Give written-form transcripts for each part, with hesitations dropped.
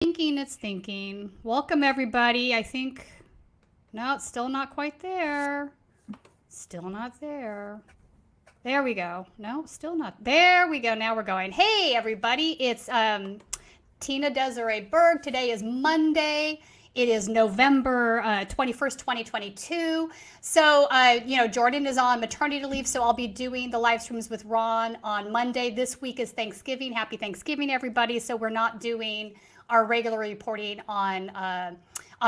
It's thinking. Welcome, everybody. I think, no, it's still not quite there. Still not there. There we go. No, still not. There we go. Now we're going. Hey, everybody. It's Tina Desiree Berg. Today is Monday. It is November 21st, 2022. So, Jordan is on maternity leave, so I'll be doing the live streams with Ron on Monday. This week is Thanksgiving. Happy Thanksgiving, everybody. So we're not doing our regular reporting on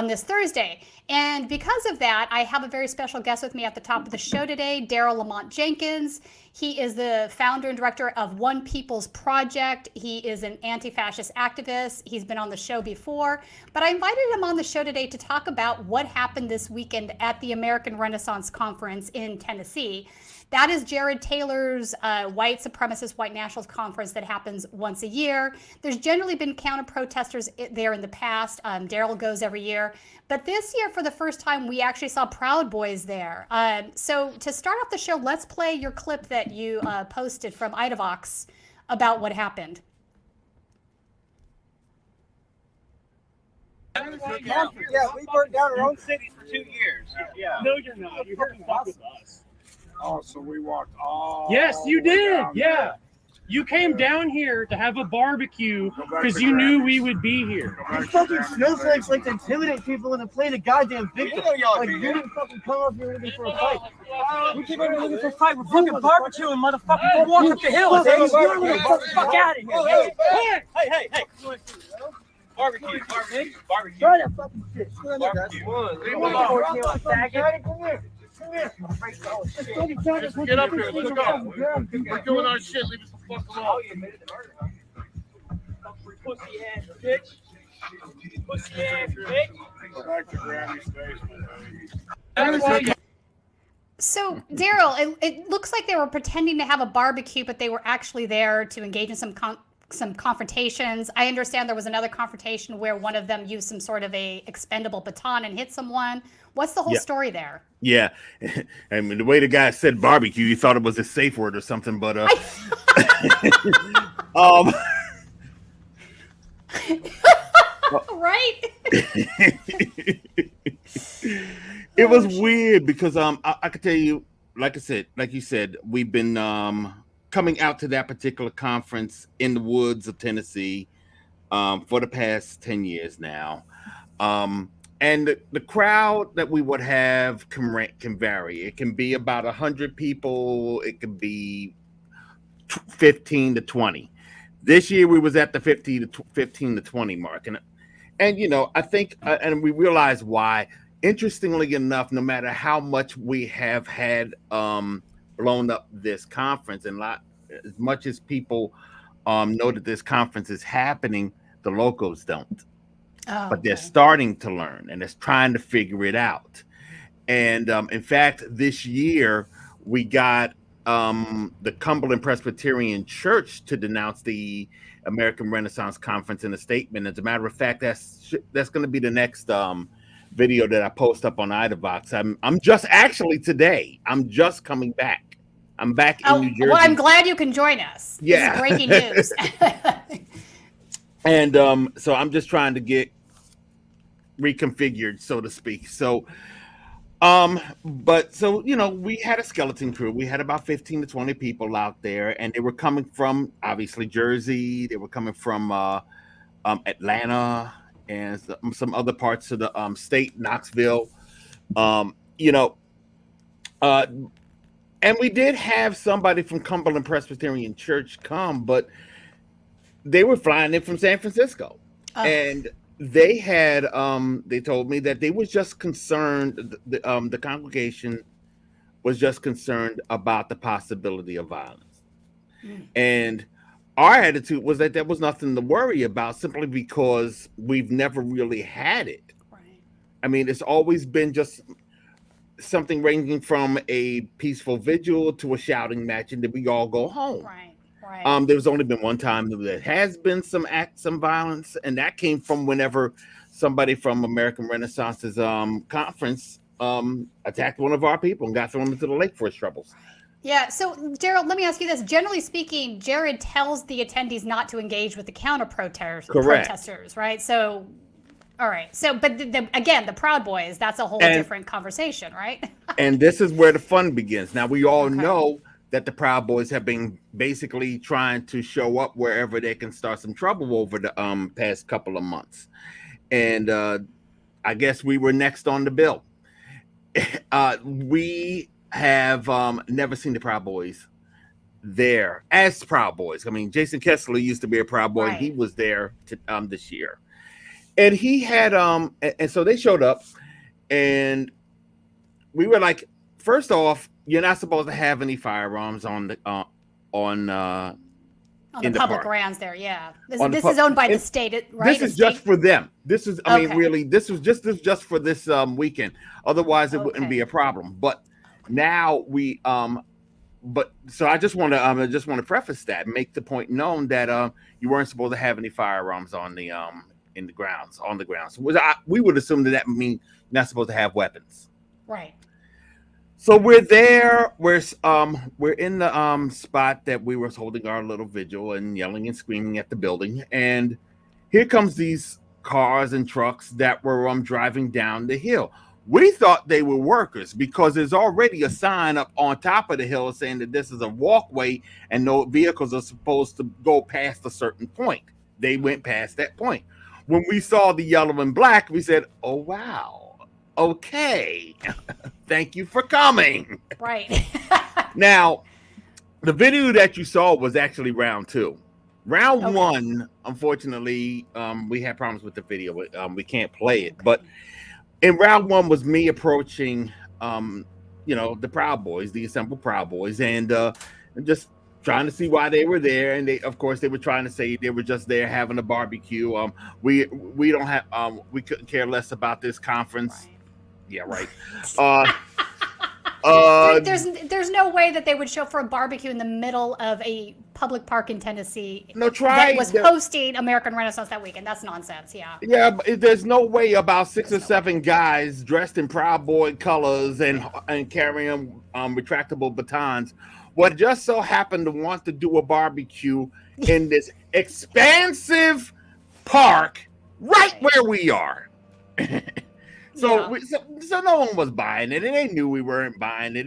this Thursday. And because of that, I have a very special guest with me at the top of the show today, Daryl Lamont Jenkins. He is the founder and director of One People's Project. He is an anti-fascist activist. He's been on the show before, but I invited him on the show today to talk about what happened this weekend at the American Renaissance Conference in Tennessee. That is Jared Taylor's white supremacist, white nationalist conference that happens once a year. There's generally been counter-protesters there in the past. Daryl goes every year. But this year, for the first time, we actually saw Proud Boys there. So to start off the show, let's play your clip that you posted from Idaho about what happened. Yeah, we burned down our own cities for 2 years. Yeah. No, you're not. You heard fuck with us. Oh, so we walked all. Yes, you did. down Yeah. there. You came down here to have a barbecue because you knew we would be here. Go back You to fucking Grammys snowflakes like to intimidate people and to play the goddamn victim. Like, you didn't fucking come up here looking for a fight. We came up here looking for a fight. We're fucking barbecuing, motherfucker. Go walk up the hill, eh? Get the fuck out of here. Hey. Barbecue. Try that fucking shit. Come here. Get up here. Let's go. We're doing our shit. Leave us the fuck alone. Pussy ass bitch. Pussy ass bitch. Go back to Grammys basement. So, Daryl, it looks like they were pretending to have a barbecue, but they were actually there to engage in some confrontations. I understand there was another confrontation where one of them used some sort of a expendable baton and hit someone. What's the whole story there? Yeah, I mean the way the guy said barbecue, you thought it was a safe word or something, but Right? It was weird because I could tell you, like you said, we've been coming out to that particular conference in the woods of Tennessee for the past 10 years now. And the crowd that we would have can vary. It can be about 100 people. It can be 15 to 20. This year we was at the 15 to 20 mark. And I think, and we realize why. Interestingly enough, no matter how much we have had blown up this conference, and as much as people know that this conference is happening, the locals don't. Oh, but they're starting to learn and they're trying to figure it out. And in fact, this year we got the Cumberland Presbyterian Church to denounce the American Renaissance Conference in a statement. As a matter of fact, that's going to be the next video that I post up on Idavox. I'm just actually today. I'm just coming back. I'm back in New Jersey. Well, I'm glad you can join us. Yeah. This is breaking news. And so I'm just trying to get reconfigured, so to speak. So, we had a skeleton crew. We had about 15 to 20 people out there, and they were coming from obviously Jersey. They were coming from Atlanta and some other parts of the state, Knoxville. And we did have somebody from Cumberland Presbyterian Church come, but they were flying in from San Francisco. And they had they told me that they was just concerned, the congregation was just concerned about the possibility of violence. And our attitude was that there was nothing to worry about, simply because we've never really had it. Right. I mean, it's always been just something ranging from a peaceful vigil to a shouting match, and then we all go home. Right. There's only been one time that there has been some violence, and that came from whenever somebody from American Renaissance's conference attacked one of our people and got thrown into the lake for his troubles. Yeah. So, Gerald, let me ask you this. Generally speaking, Jared tells the attendees not to engage with the counter protesters, right? So, all right. So, but again, the Proud Boys, that's a whole different conversation, right? And this is where the fun begins. Now, we all Okay. know that the Proud Boys have been basically trying to show up wherever they can start some trouble over the past couple of months. And I guess we were next on the bill. We have never seen the Proud Boys there as Proud Boys. I mean, Jason Kessler used to be a Proud Boy. Right. And he was there this year. And he had and so they showed up, and we were like, first off, you're not supposed to have any firearms on the public grounds there. Yeah. This On is owned by the state, right? This is just for them. This is, I mean, Okay. really, this was just for this weekend. Otherwise, it wouldn't be a problem. But now we but so I just want to preface that, make the point known that you weren't supposed to have any firearms on the on the grounds. We would assume that means you're not supposed to have weapons. Right. So we're there. We're in the spot that we were holding our little vigil and yelling and screaming at the building. And here comes these cars and trucks that were driving down the hill. We thought they were workers because there's already a sign up on top of the hill saying that this is a walkway and no vehicles are supposed to go past a certain point. They went past that point. When we saw the yellow and black, we said, "Oh, wow. Okay. Thank you for coming." Right. Now, the video that you saw was actually round 2. Round 1, unfortunately, we had problems with the video. We can't play it. But in round 1 was me approaching, the Proud Boys, the assembled Proud Boys, and just trying to see why they were there. And they were trying to say they were just there having a barbecue. We don't have, we couldn't care less about this conference. Right. Yeah, right. There's no way that they would show for a barbecue in the middle of a public park in Tennessee that was hosting American Renaissance that weekend. That's nonsense. Yeah. Yeah, but there's no way about 6 or 7 guys dressed in Proud Boy colors and carrying retractable batons would just so happen to want to do a barbecue in this expansive park right where we are. So no one was buying it, and they knew we weren't buying it.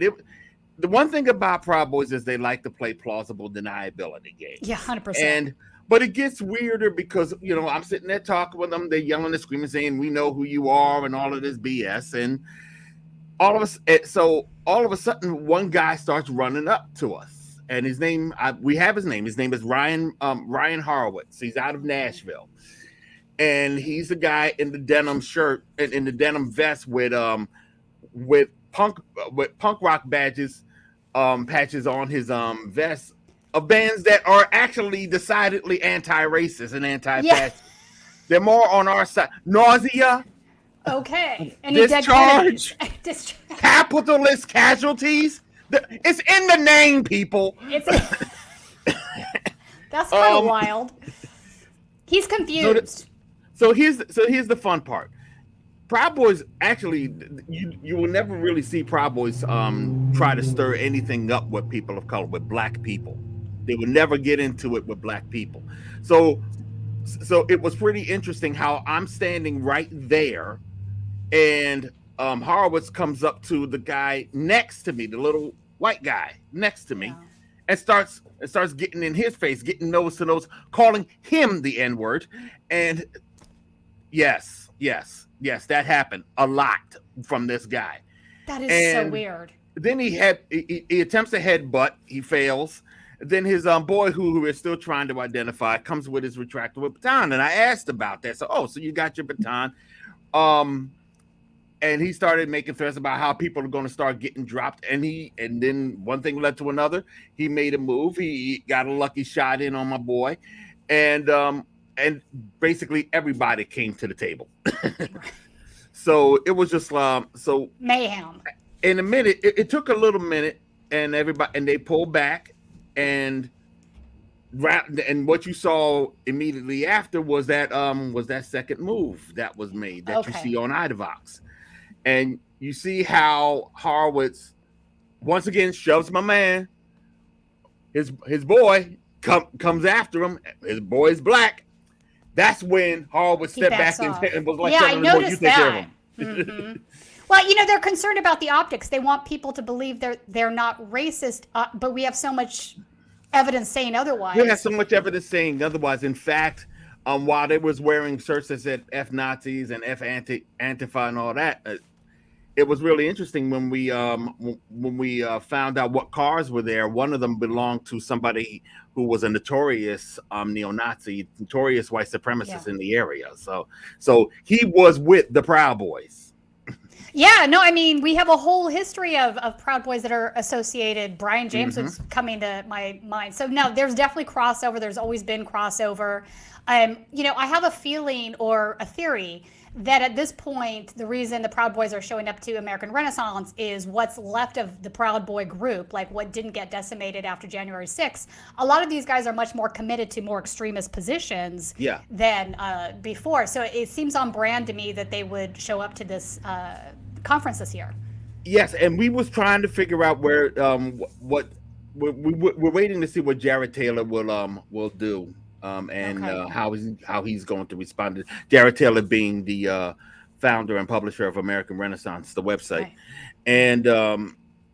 The one thing about Proud Boys is they like to play plausible deniability games. Yeah, 100%. But it gets weirder because I'm sitting there talking with them. They're yelling and screaming, saying we know who you are and all of this BS. And all of a sudden, one guy starts running up to us, and his name we have his name. His name is Ryan Horowitz. He's out of Nashville. And he's a guy in the denim shirt and in the denim vest with punk rock patches on his vest of bands that are actually decidedly anti-racist and anti-fascist. Yeah. They're more on our side. Nausea. Okay. Discharge. Capitalist casualties. It's in the name, people. That's kind of wild. He's confused. So here's the fun part. Proud Boys, actually, you will never really see Proud Boys try to stir anything up with people of color, with black people. They would never get into it with black people. So it was pretty interesting how I'm standing right there, and Horowitz comes up to the guy next to me, the little white guy next to me, and starts getting in his face, getting nose to nose, calling him the N-word. And yes, that happened a lot from this guy. That is so weird. Then he attempts a headbutt, he fails. Then his boy, who we're still trying to identify, comes with his retractable baton, and I asked about that. So you got your baton, and he started making threats about how people are going to start getting dropped. And then one thing led to another. He made a move. He got a lucky shot in on my boy, and basically everybody came to the table. So it was just mayhem. In a minute, it took a little minute, and they pulled back, and what you saw immediately after was that second move that was made that you see on Idavox. And you see how Horowitz once again shoves my man. His boy comes after him. His boy's black. That's when Harwood stepped back and was like, yeah, I noticed that. Mm-hmm. Well, they're concerned about the optics. They want people to believe they're not racist, but we have so much evidence saying otherwise. We have so much evidence saying otherwise. In fact, while they was wearing shirts that said F Nazis and F Antifa and all that, it was really interesting when we found out what cars were there. One of them belonged to somebody who was a notorious neo-Nazi, notorious white supremacist in the area. So he was with the Proud Boys. Yeah, no, I mean, we have a whole history of Proud Boys that are associated. Brian James was coming to my mind. So no, there's definitely crossover. There's always been crossover. I have a feeling or a theory that at this point, the reason the Proud Boys are showing up to American Renaissance is what's left of the Proud Boy group, like what didn't get decimated after January 6th. A lot of these guys are much more committed to more extremist positions than before. So it seems on brand to me that they would show up to this conference this year. Yes, and we was trying to figure out where we're waiting to see what Jared Taylor will do. How he's going to respond to Jared Taylor being the founder and publisher of American Renaissance, the website. Right. And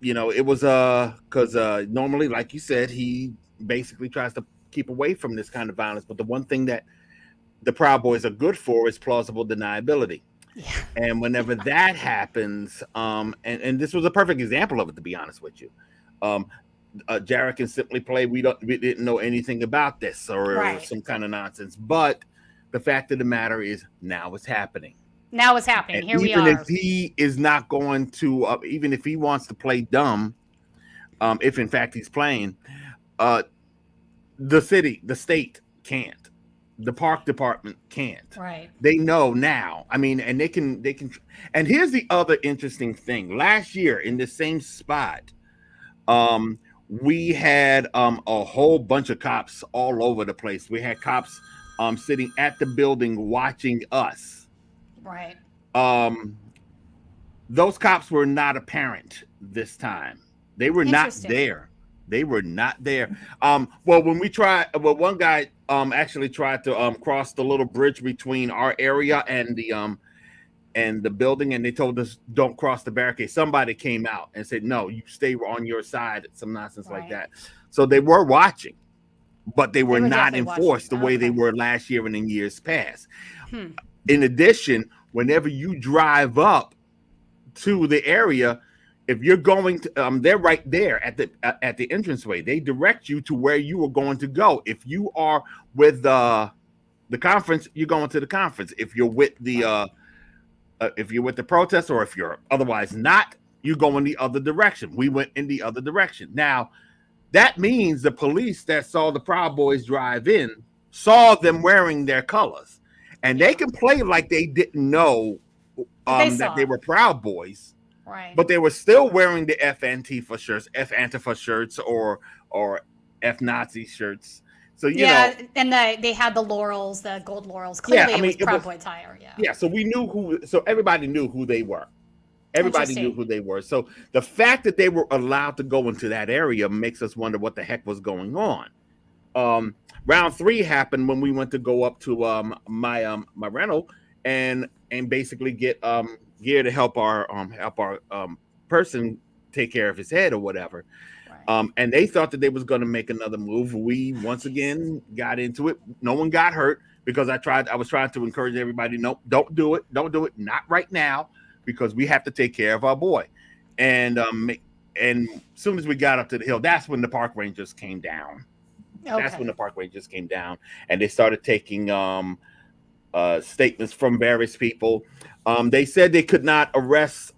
it was because normally, like you said, he basically tries to keep away from this kind of violence. But the one thing that the Proud Boys are good for is plausible deniability. Yeah. And whenever that happens, and this was a perfect example of it, to be honest with you. Jared can simply play, we didn't know anything about this or some kind of nonsense. But the fact of the matter is, now it's happening. Now it's happening. And here we are. Even if he is not going to, even if he wants to play dumb, if in fact he's playing, the city, the state can't. The park department can't. Right. They know now. I mean, and they can. And here's the other interesting thing. Last year in the same spot, we had a whole bunch of cops all over the place. We had cops sitting at the building watching us. Right. Those cops were not apparent this time. They were not there. They were not there. When we tried, one guy actually tried to cross the little bridge between our area and the building, and they told us don't cross the barricade. Somebody came out and said, no, you stay on your side, some nonsense like that. So they were watching, but they were not enforced the way they were last year and in years past. In addition, whenever you drive up to the area, if you're going to, they're right there at the entranceway. They direct you to where you are going to go. If you are with the conference, you're going to the conference. If you're with the protest, or if you're otherwise not, you go in the other direction. We went in the other direction. Now, that means the police that saw the Proud Boys drive in saw them wearing their colors, and they can play like they didn't know that they were Proud Boys. Right. But they were still wearing the F Antifa shirts, or F Nazi shirts. So and they had the laurels, the gold laurels. Clearly, it was Proud Boy attire. Yeah. So we knew who. So everybody knew who they were. Everybody knew who they were. So the fact that they were allowed to go into that area makes us wonder what the heck was going on. Round 3 happened when we went to go up to my rental and basically get gear to help our person take care of his head or whatever. Right. And they thought that they was going to make another move. We once again got into it. No one got hurt because I was trying to encourage everybody. No, don't do it. Don't do it. Not right now, because we have to take care of our boy. And as soon as we got up to the hill, that's when the park rangers came down. Okay. That's when the park rangers came down, and they started taking statements from various people. They said they could not arrest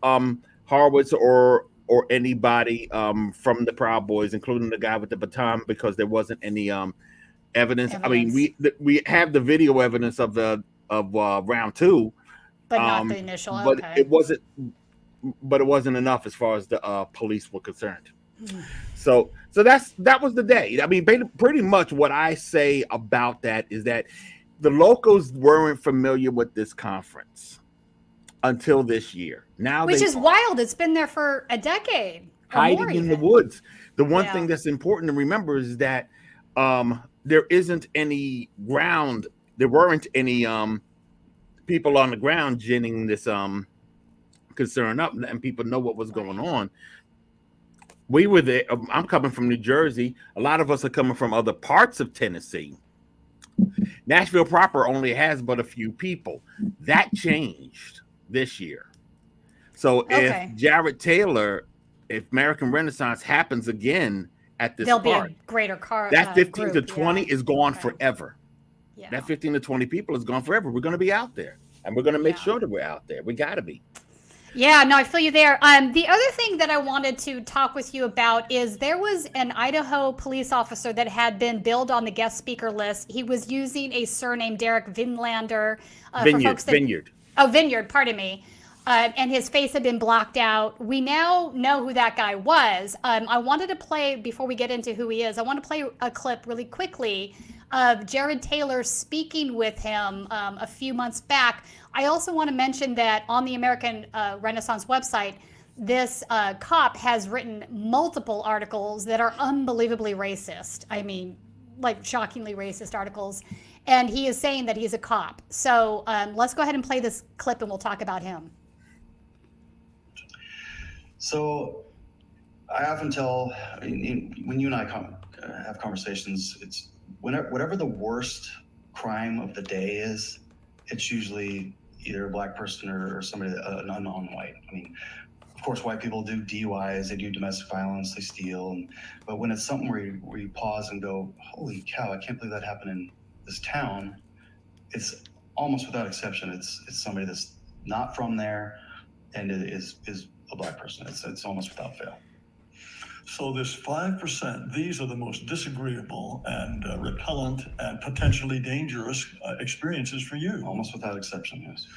Horowitz or anybody from the Proud Boys, including the guy with the baton, because there wasn't any evidence. I mean, we have the video evidence of round 2, but not the initial. But it wasn't enough as far as the police were concerned. So that was the day. I mean, pretty much what I say about that is that the locals weren't familiar with this conference until this year. Now, which is wild. It's been there for a decade. hiding in the even. woods. The one Yeah. thing that's important to remember is that there isn't any ground. There weren't any people on the ground ginning this concern up, letting people know what was going on. We were there. I'm coming from New Jersey. A lot of us are coming from other parts of Tennessee. Nashville proper only has but a few people. That changed this year. So Okay. if Jared Taylor, if American Renaissance happens again at this There'll park, be a greater that 15 to group, 20 yeah. is gone Okay. forever. Yeah. That 15 to 20 people is gone forever. We're going to be out there, and we're going to make Yeah. sure that we're out there. We got to be. Yeah, no, I feel you there. The other thing that I wanted to talk with you about is there was an Idaho police officer that had been billed on the guest speaker list. He was using a surname, Derek Vinlander. Vineyard. Oh, Vineyard, pardon me. And his face had been blocked out. We now know who that guy was. I wanted to play, before we get into who he is, I want to play a clip really quickly of Jared Taylor speaking with him a few months back. I also want to mention that on the American Renaissance website, this cop has written multiple articles that are unbelievably racist. I mean, like shockingly racist articles. And he is saying that he's a cop. So let's go ahead and play this clip and we'll talk about him. So I often tell, when you and I have conversations, it's whatever the worst crime of the day is, it's usually either a black person or somebody, an non-white. I mean, of course, white people do DUIs, they do domestic violence, they steal. But when it's something where you pause and go, holy cow, I can't believe that happened in this town, it's almost without exception, it's somebody that's not from there and it is a black person. It's almost without fail. So this 5%, these are the most disagreeable and repellent and potentially dangerous experiences for you. Almost without exception, yes.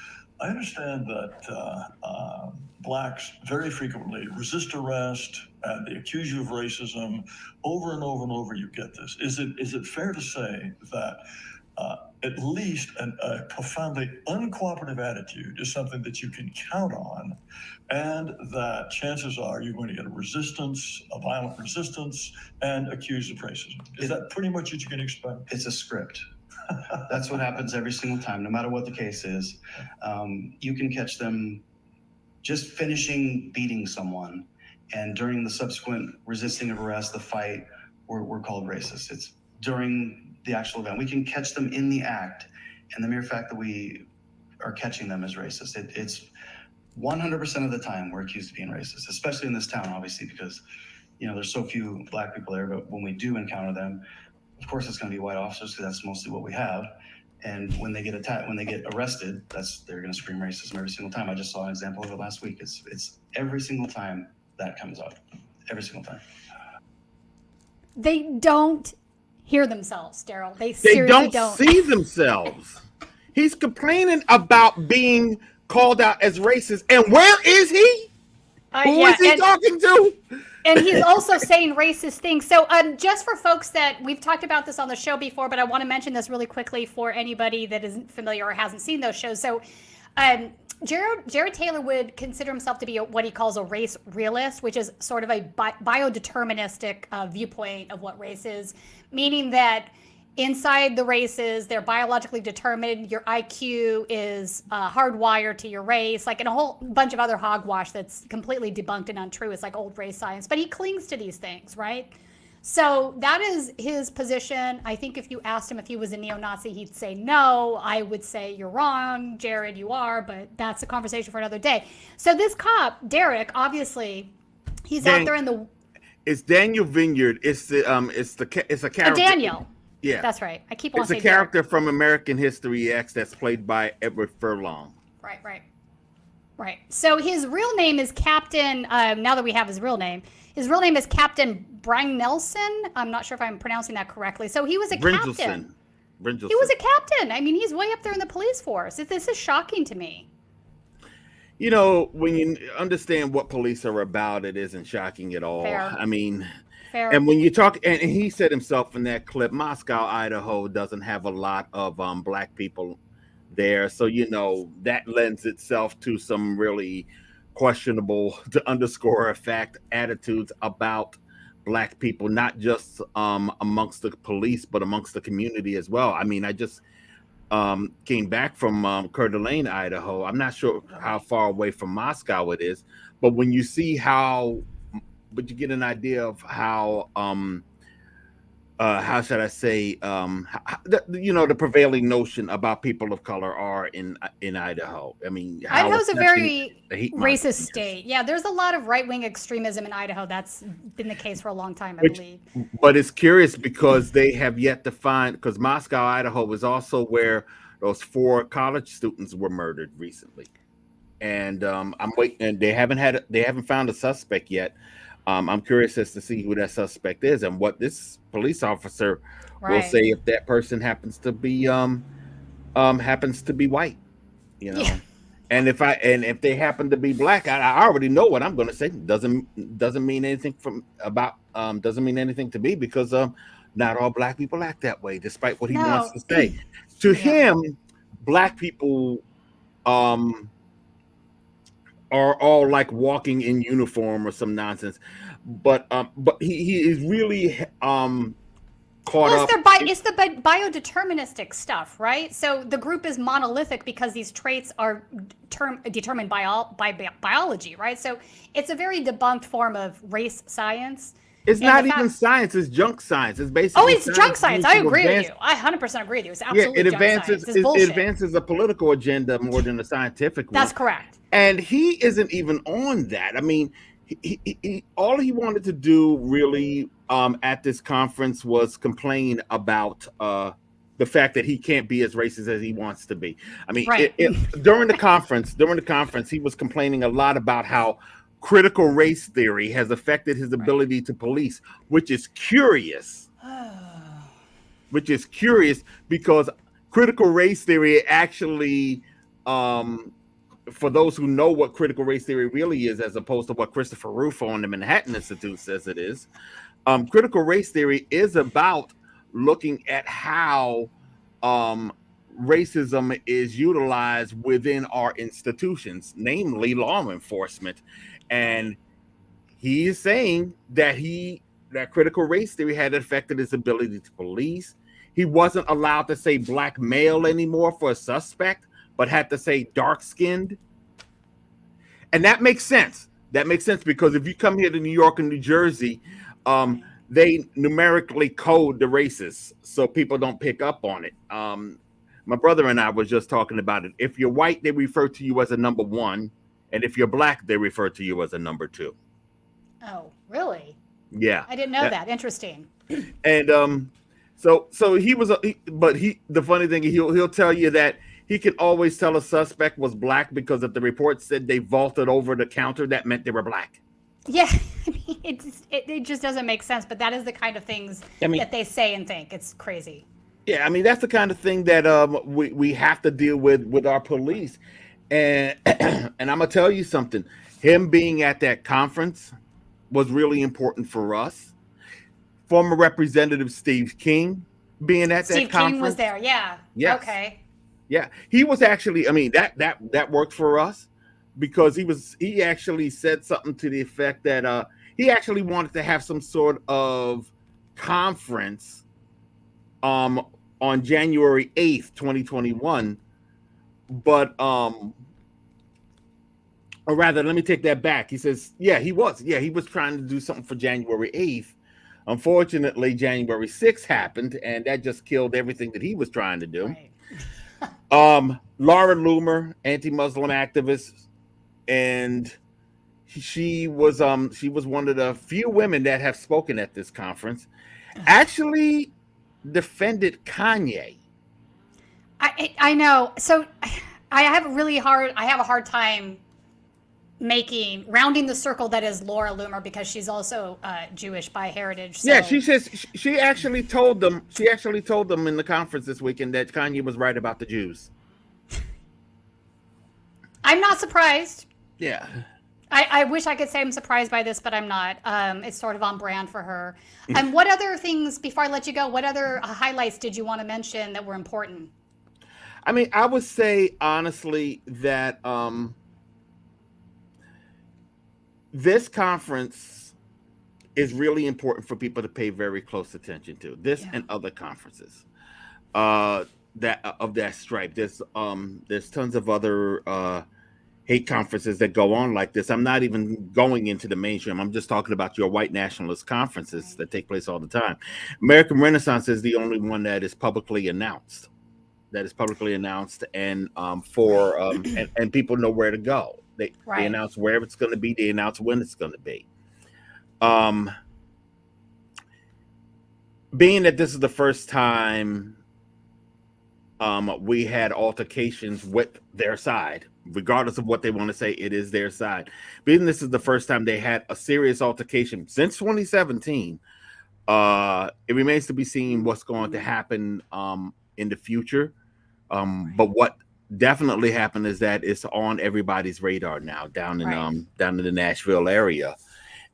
I understand that blacks very frequently resist arrest and they accuse you of racism. Over and over and over you get this. Is it fair to say that at least a profoundly uncooperative attitude is something that you can count on, and that chances are you're going to get a violent resistance, and accused of racism? Is that pretty much what you can expect? It's a script. That's what happens every single time, no matter what the case is. You can catch them just finishing beating someone, and during the subsequent resisting of arrest, the fight, we're called racist. It's during the actual event. We can catch them in the act, and the mere fact that we are catching them is racist. It's 100% of the time we're accused of being racist, especially in this town, obviously, because there's so few black people there. But when we do encounter them, of course it's going to be white officers, because that's mostly what we have. And when they get arrested, they're going to scream racism every single time. I just saw an example of it last week. It's every single time that comes up, every single time. They don't hear themselves, Daryl. They seriously don't see themselves. He's complaining about being called out as racist. And where is he? Who is he talking to? And he's also saying racist things. So just for folks that we've talked about this on the show before, but I want to mention this really quickly for anybody that isn't familiar or hasn't seen those shows. So Jared Taylor would consider himself to be what he calls a race realist, which is sort of a biodeterministic viewpoint of what race is, meaning that inside the races, they're biologically determined. Your IQ is hardwired to your race, like in a whole bunch of other hogwash that's completely debunked and untrue. It's like old race science, but he clings to these things, right? So that is his position. I think if you asked him if he was a neo-Nazi, he'd say no. I would say you're wrong, Jared, you are, but that's a conversation for another day. So this cop, Derek, obviously, he's out there in the. It's Daniel Vineyard. It's a character. Daniel. Yeah, that's right. I keep on saying it's a character from American History X that's played by Edward Furlong. Right. So his real name is Captain. Now that we have his real name is Captain Brang Nelson. I'm not sure if I'm pronouncing that correctly. So he was a captain. He was a captain. I mean, he's way up there in the police force. This is shocking to me. When you understand what police are about, it isn't shocking at all. Fair. I mean, Fair. And when you talk, and he said himself in that clip, Moscow, Idaho doesn't have a lot of black people there. So, that lends itself to some really questionable, to underscore a fact, attitudes about Black people, not just amongst the police, but amongst the community as well. I mean, I just came back from Coeur d'Alene, Idaho. I'm not sure how far away from Moscow it is, but when you see but you get an idea of how should I say, the prevailing notion about people of color are in Idaho. I mean, Idaho's a very racist state. Yeah, there's a lot of right-wing extremism in Idaho. That's been the case for a long time, I believe. But it's curious because they have yet to find, because Moscow, Idaho was also where those 4 college students were murdered recently. And I'm waiting, and they haven't found a suspect yet. I'm curious as to see who that suspect is and what this police officer will say if that person happens to be white, you know. Yeah. And if they happen to be Black, I already know what I'm going to say. Doesn't mean anything doesn't mean anything to me, because not all Black people act that way, despite what he wants to say. To him, Black people are all like walking in uniform or some nonsense, but he is really caught up. It's the biodeterministic stuff, right? So the group is monolithic because these traits are determined by biology, right? So it's a very debunked form of race science. It's not even science; it's junk science. It's basically it's junk science. I agree with you. I 100% agree with you. It's absolutely junk science. It's bullshit. It advances a political agenda more than a scientific one. That's correct. And he isn't even on that. I mean, all he wanted to do really at this conference was complain about the fact that he can't be as racist as he wants to be. I mean, during the conference, he was complaining a lot about how critical race theory has affected his ability to police, which is curious. Because critical race theory actually, for those who know what critical race theory really is, as opposed to what Christopher Rufo on the Manhattan Institute says it is, critical race theory is about looking at how racism is utilized within our institutions, namely law enforcement. And he is saying that critical race theory had affected his ability to police. He wasn't allowed to say Black male anymore for a suspect, but had to say dark-skinned. And that makes sense. That makes sense because if you come here to New York and New Jersey, they numerically code the races so people don't pick up on it. My brother and I was just talking about it. If you're white, they refer to you as a number 1. And if you're Black, they refer to you as a number 2. Oh, really? Yeah. I didn't know that. Interesting. And so he was, the funny thing, he'll tell you that he can always tell a suspect was Black because if the report said they vaulted over the counter, that meant they were Black. Yeah, I mean, it just doesn't make sense. But that is the kind of things that they say and think. It's crazy. Yeah, I mean, that's the kind of thing that we have to deal with our police. And I'm gonna tell you something. Him being at that conference was really important for us. Former Representative Steve King being at that conference. Steve King was there. Yeah. Yes. Okay. Yeah, he was actually. I mean, that worked for us because he actually said something to the effect that he actually wanted to have some sort of conference on January 8th, 2021. But or rather, let me take that back. He says, he was trying to do something for January 8th. Unfortunately, January 6th happened, and that just killed everything that he was trying to do. Right. Laura Loomer, anti-Muslim activist, and she was one of the few women that have spoken at this conference, actually defended Kanye. I know. So I have a hard time rounding the circle that is Laura Loomer because she's also Jewish by heritage. So. Yeah, she says she actually told them in the conference this weekend that Kanye was right about the Jews. I'm not surprised. Yeah. I wish I could say I'm surprised by this, but I'm not. It's sort of on brand for her. And what other things, before I let you go, what other highlights did you want to mention that were important? I mean, I would say honestly that this conference is really important for people to pay very close attention to. This Yeah. and other conferences that of that stripe. There's tons of other hate conferences that go on like this. I'm not even going into the mainstream. I'm just talking about your white nationalist conferences that take place all the time. American Renaissance is the only one that is publicly announced. And and people know where to go. They announce where it's going to be. They announce when it's going to be. Being that this is the first time we had altercations with their side, regardless of what they want to say, it is their side. Being this is the first time they had a serious altercation since 2017, it remains to be seen what's going to happen in the future. But what definitely happened is that it's on everybody's radar now down in the Nashville area.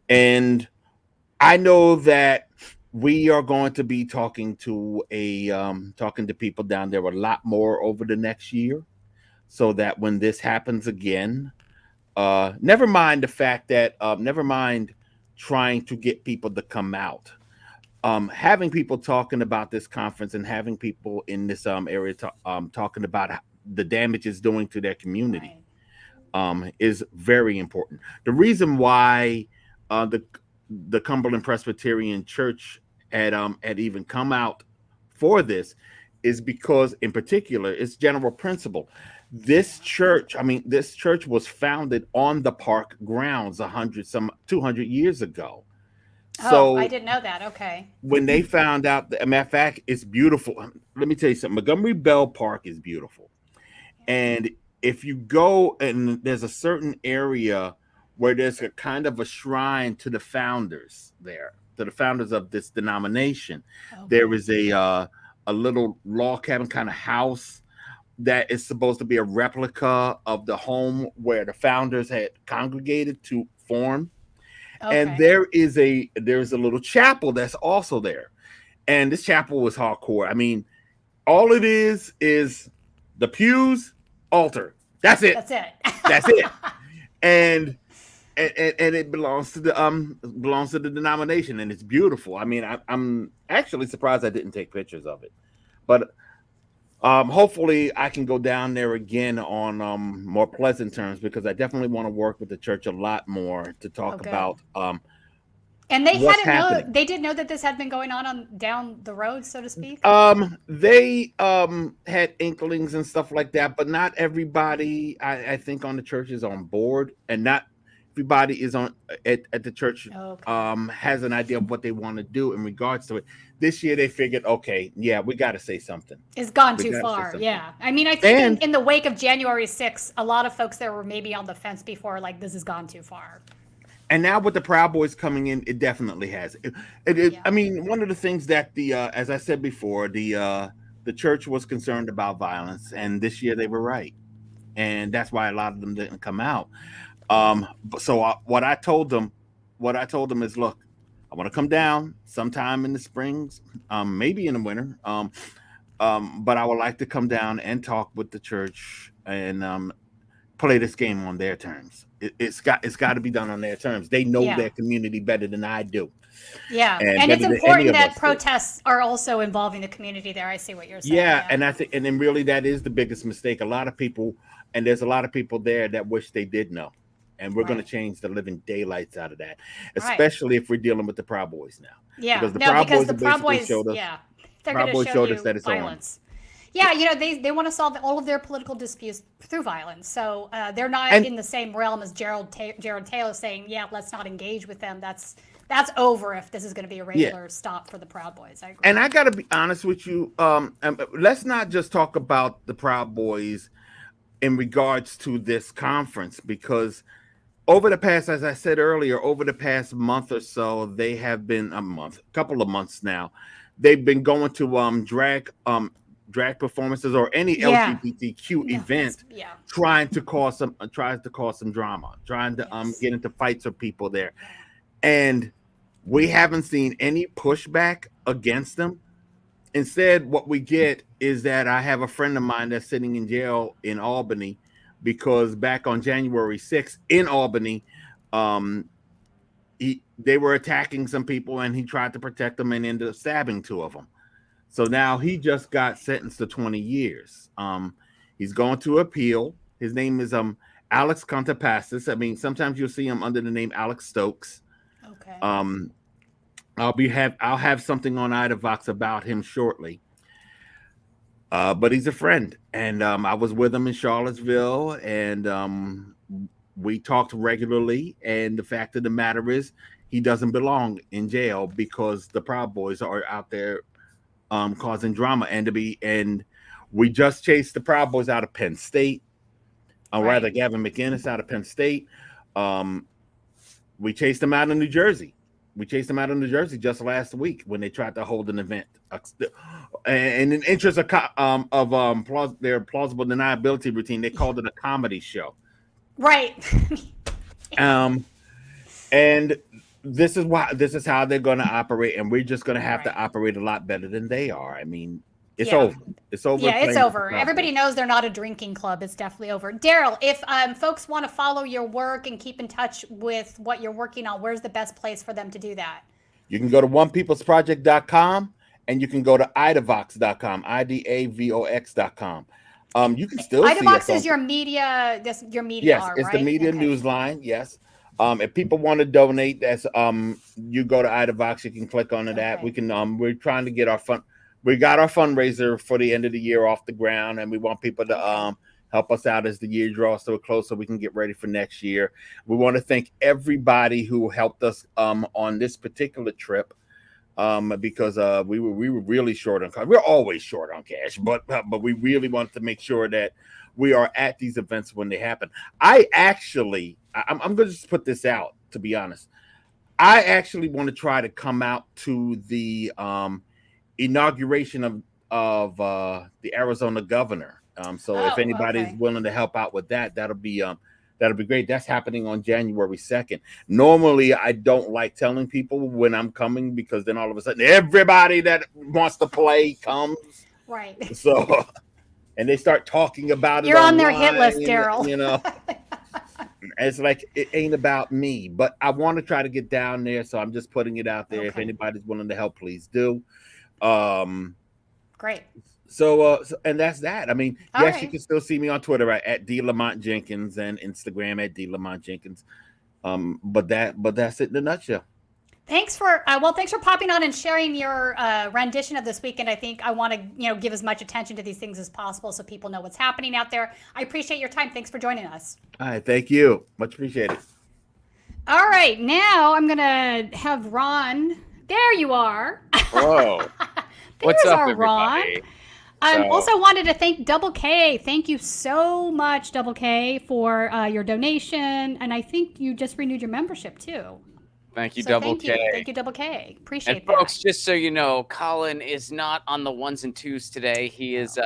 And I know that we are going to be talking to people down there a lot more over the next year, so that when this happens again, never mind the fact that never mind trying to get people to come out, having people talking about this conference and having people in this area talking about the damage it's doing to their community is very important. The reason why the Cumberland Presbyterian Church had even come out for this is because, in particular, it's general principle. This church was founded on the park grounds 200 years ago. So I didn't know that. Okay. When they found out, matter of fact, it's beautiful. Let me tell you something. Montgomery Bell Park is beautiful. And if you go, and there's a certain area where there's a kind of a shrine to the founders there, to the founders of this denomination. Okay. There is a little log cabin kind of house that is supposed to be a replica of the home where the founders had congregated to form. Okay. And there's a little chapel that's also there. And this chapel was hardcore. I mean, all it is the pews, altar. That's it. That's it. And it belongs to the denomination, and it's beautiful. I mean, I'm actually surprised I didn't take pictures of it, but hopefully I can go down there again on more pleasant terms, because I definitely want to work with the church a lot more to talk about. And they they didn't know that this had been going on down the road, so to speak. They had inklings and stuff like that, but not everybody, I think, on the church is on board, and not everybody is on at the church has an idea of what they want to do in regards to it. This year they figured, okay, yeah, we got to say something. It's gone too far. Yeah. I mean, I think in the wake of January 6th, a lot of folks there were maybe on the fence before, like, this has gone too far. And now with the Proud Boys coming in, it definitely has. I mean, one of the things that as I said before, the church was concerned about violence, and this year they were right. And that's why a lot of them didn't come out. So what I told them is, look, I want to come down sometime in the springs, maybe in the winter. But I would like to come down and talk with the church and play this game on their terms. It's got to be done on their terms. They know their community better than I do. Yeah, and it's important that protests are also involving the community there. I see what you're saying. Yeah, and I think, and then really that is the biggest mistake. A lot of people, and there's a lot of people there that wish they did know. And we're going to change the living daylights out of that, especially if we're dealing with the Proud Boys now. Yeah, because the Proud Boys showed us, they're going to show you that it's violence. Yeah, you know, they want to solve all of their political disputes through violence. So they're not in the same realm as Jared Taylor saying, yeah, let's not engage with them. That's over if this is going to be a regular stop for the Proud Boys. I agree. And I got to be honest with you. Let's not just talk about the Proud Boys in regards to this conference, because over the past, as I said earlier, over the past month or so, they have been couple of months now, they've been going to drag performances or any LGBTQ event, trying to cause some drama, trying to get into fights with people there, and we haven't seen any pushback against them. Instead, what we get is that I have a friend of mine that's sitting in jail in Albany because back on January 6th in Albany, they were attacking some people, and he tried to protect them and ended up stabbing 2 of them. So now he just got sentenced to 20 years. He's going to appeal. His name is Alex Contapassis. I mean, sometimes you'll see him under the name Alex Stokes. Okay. I'll have something on Idavox about him shortly. But he's a friend, and I was with him in Charlottesville, and we talked regularly. And the fact of the matter is, he doesn't belong in jail because the Proud Boys are out there causing drama. And we just chased the Proud Boys out of Penn State. Rather, Gavin McInnes out of Penn State. We chased them out of New Jersey. We chased them out of New Jersey just last week when they tried to hold an event. And in the interest of their plausible deniability routine, they called it a comedy show. Right. And this is how they're going to operate, and we're just going to have to operate a lot better than they are. I mean, it's over. It's over. Yeah, it's over. Everybody knows they're not a drinking club. It's definitely over. Daryl, if folks want to follow your work and keep in touch with what you're working on, where's the best place for them to do that? You can go to onepeoplesproject.com, and you can go to idavox.com, idavox.com. You can still see Idavox is your media. Your media. Yes, it's the media news line. Yes. If people want to donate, that's you go to Idavox. You can click on that. We can. We're trying to get our fund. We got our fundraiser for the end of the year off the ground, and we want people to help us out as the year draws to a close so we can get ready for next year. We want to thank everybody who helped us on this particular trip because we were really short on cash. We're always short on cash, but we really wanted to make sure that we are at these events when they happen. I'm going to just put this out, to be honest. I actually want to try to come out to the inauguration of the Arizona governor. So if anybody's willing to help out with that, that'll be great. That's happening on January 2nd. Normally, I don't like telling people when I'm coming because then all of a sudden everybody that wants to play comes. Right. So, and they start talking about it. You're on their hit list, Daryl. You know, it's like it ain't about me, but I want to try to get down there. So I'm just putting it out there. If anybody's willing to help, please do. Great. So and that's that. I mean, yes, you can still see me on Twitter at D Lamont Jenkins and Instagram at D Lamont Jenkins. But that's it in a nutshell. Thanks for popping on and sharing your rendition of this weekend. I think I want to give as much attention to these things as possible so people know what's happening out there. I appreciate your time. Thanks for joining us. All right, thank you. Much appreciated. All right, now I'm gonna have Ron. There you are. Whoa. What's up, everybody? Ron. I also wanted to thank Double K. Thank you so much, Double K, for your donation. And I think you just renewed your membership, too. Thank you, Double K. Thank you, Double K. Appreciate that. Folks, just so you know, Colin is not on the ones and twos today. He is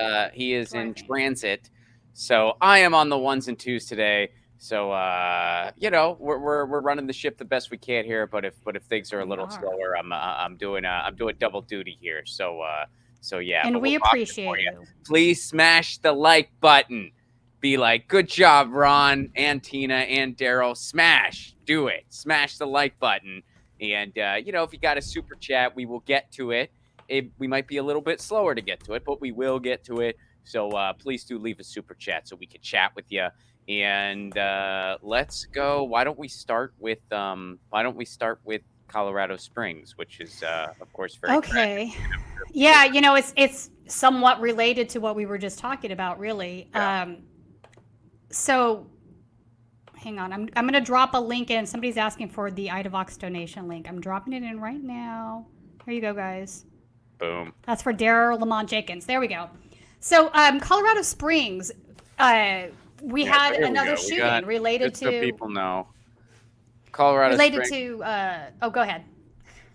in transit. So I am on the ones and twos today. So we're running the ship the best we can here. But if things are a little slower, I'm doing double duty here. So yeah. And we appreciate you. Please smash the like button. Be like, good job, Ron and Tina and Daryl. Smash. Do it. Smash the like button. And, if you got a super chat, we will get to it. We might be a little bit slower to get to it, but we will get to it. So please do leave a super chat so we can chat with you. And let's go. Why don't we start with Colorado Springs, which is, of course, very okay. Yeah, it's somewhat related to what we were just talking about, really. Yeah. So hang on. I'm going to drop a link in. Somebody's asking for the Idavox donation link. I'm dropping it in right now. Here you go, guys. Boom. That's for Daryl Lamont Jenkins. There we go. So Colorado Springs, we had another shooting related to... Just so people know. Colorado related Springs. To... go ahead.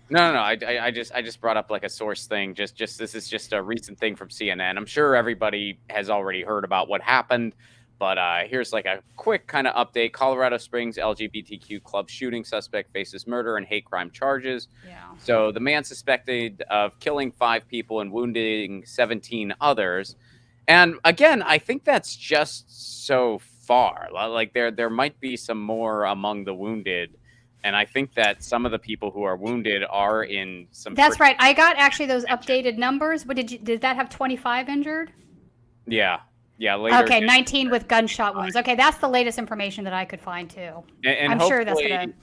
No. I just brought up like a source thing. Just this is just a recent thing from CNN. I'm sure everybody has already heard about what happened, but here's like a quick kind of update. Colorado Springs LGBTQ club shooting suspect faces murder and hate crime charges. Yeah. So the man suspected of killing 5 people and wounding 17 others. And again, I think that's just so far. Like there might be some more among the wounded, and I think that some of the people who are wounded are in some. That's right. I got actually those updated numbers. What did that have 25 injured? Yeah. Later. Okay, 19 with gunshot wounds. Okay, that's the latest information that I could find too. And I'm sure that's gonna.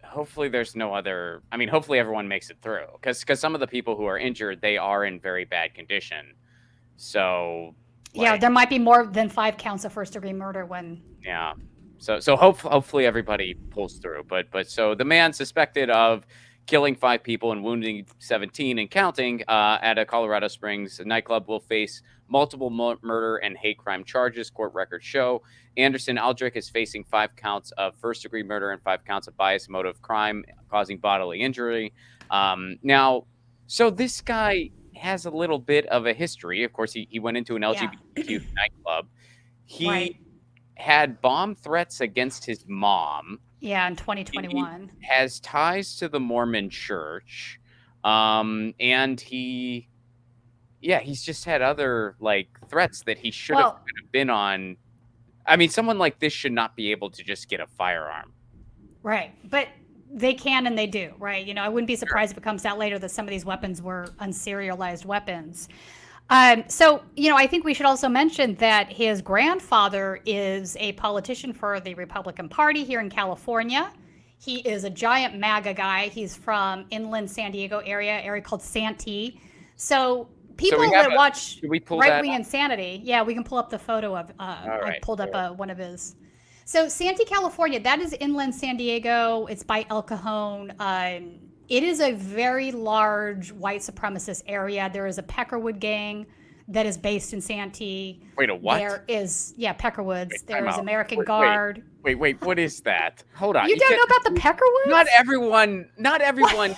Hopefully there's no other. I mean, hopefully everyone makes it through, because some of the people who are injured, they are in very bad condition. So. Yeah, there might be more than 5 counts of first-degree murder when. Yeah. So hopefully everybody pulls through. But so the man suspected of killing 5 people and wounding 17 and counting at a Colorado Springs nightclub will face multiple murder and hate crime charges, court records show. Anderson Aldrich is facing 5 counts of first-degree murder and 5 counts of bias motive crime causing bodily injury. Now, so this guy has a little bit of a history. Of course, he went into an LGBTQ nightclub. He had bomb threats against his mom. Yeah, in 2021. He has ties to the Mormon church. And he's just had other like threats that he should have been on. I mean, someone like this should not be able to just get a firearm. Right. But they can and they do, right? You know, I wouldn't be surprised if it comes out later that some of these weapons were unserialized weapons. So, you know, I think we should also mention that his grandfather is a politician for the Republican Party here in California. He is a giant MAGA guy. He's from inland San Diego area called Santee. So people that watch Right-Wing Insanity, we can pull up the photo of, I pulled up one of his. So Santee, California, that is inland San Diego. It's by El Cajon. It is a very large white supremacist area. There is a Peckerwood gang that is based in Santee. Wait, a what? There is, Peckerwoods. There is American Guard. Wait, what is that? Hold on. You don't know about the Peckerwoods? Not everyone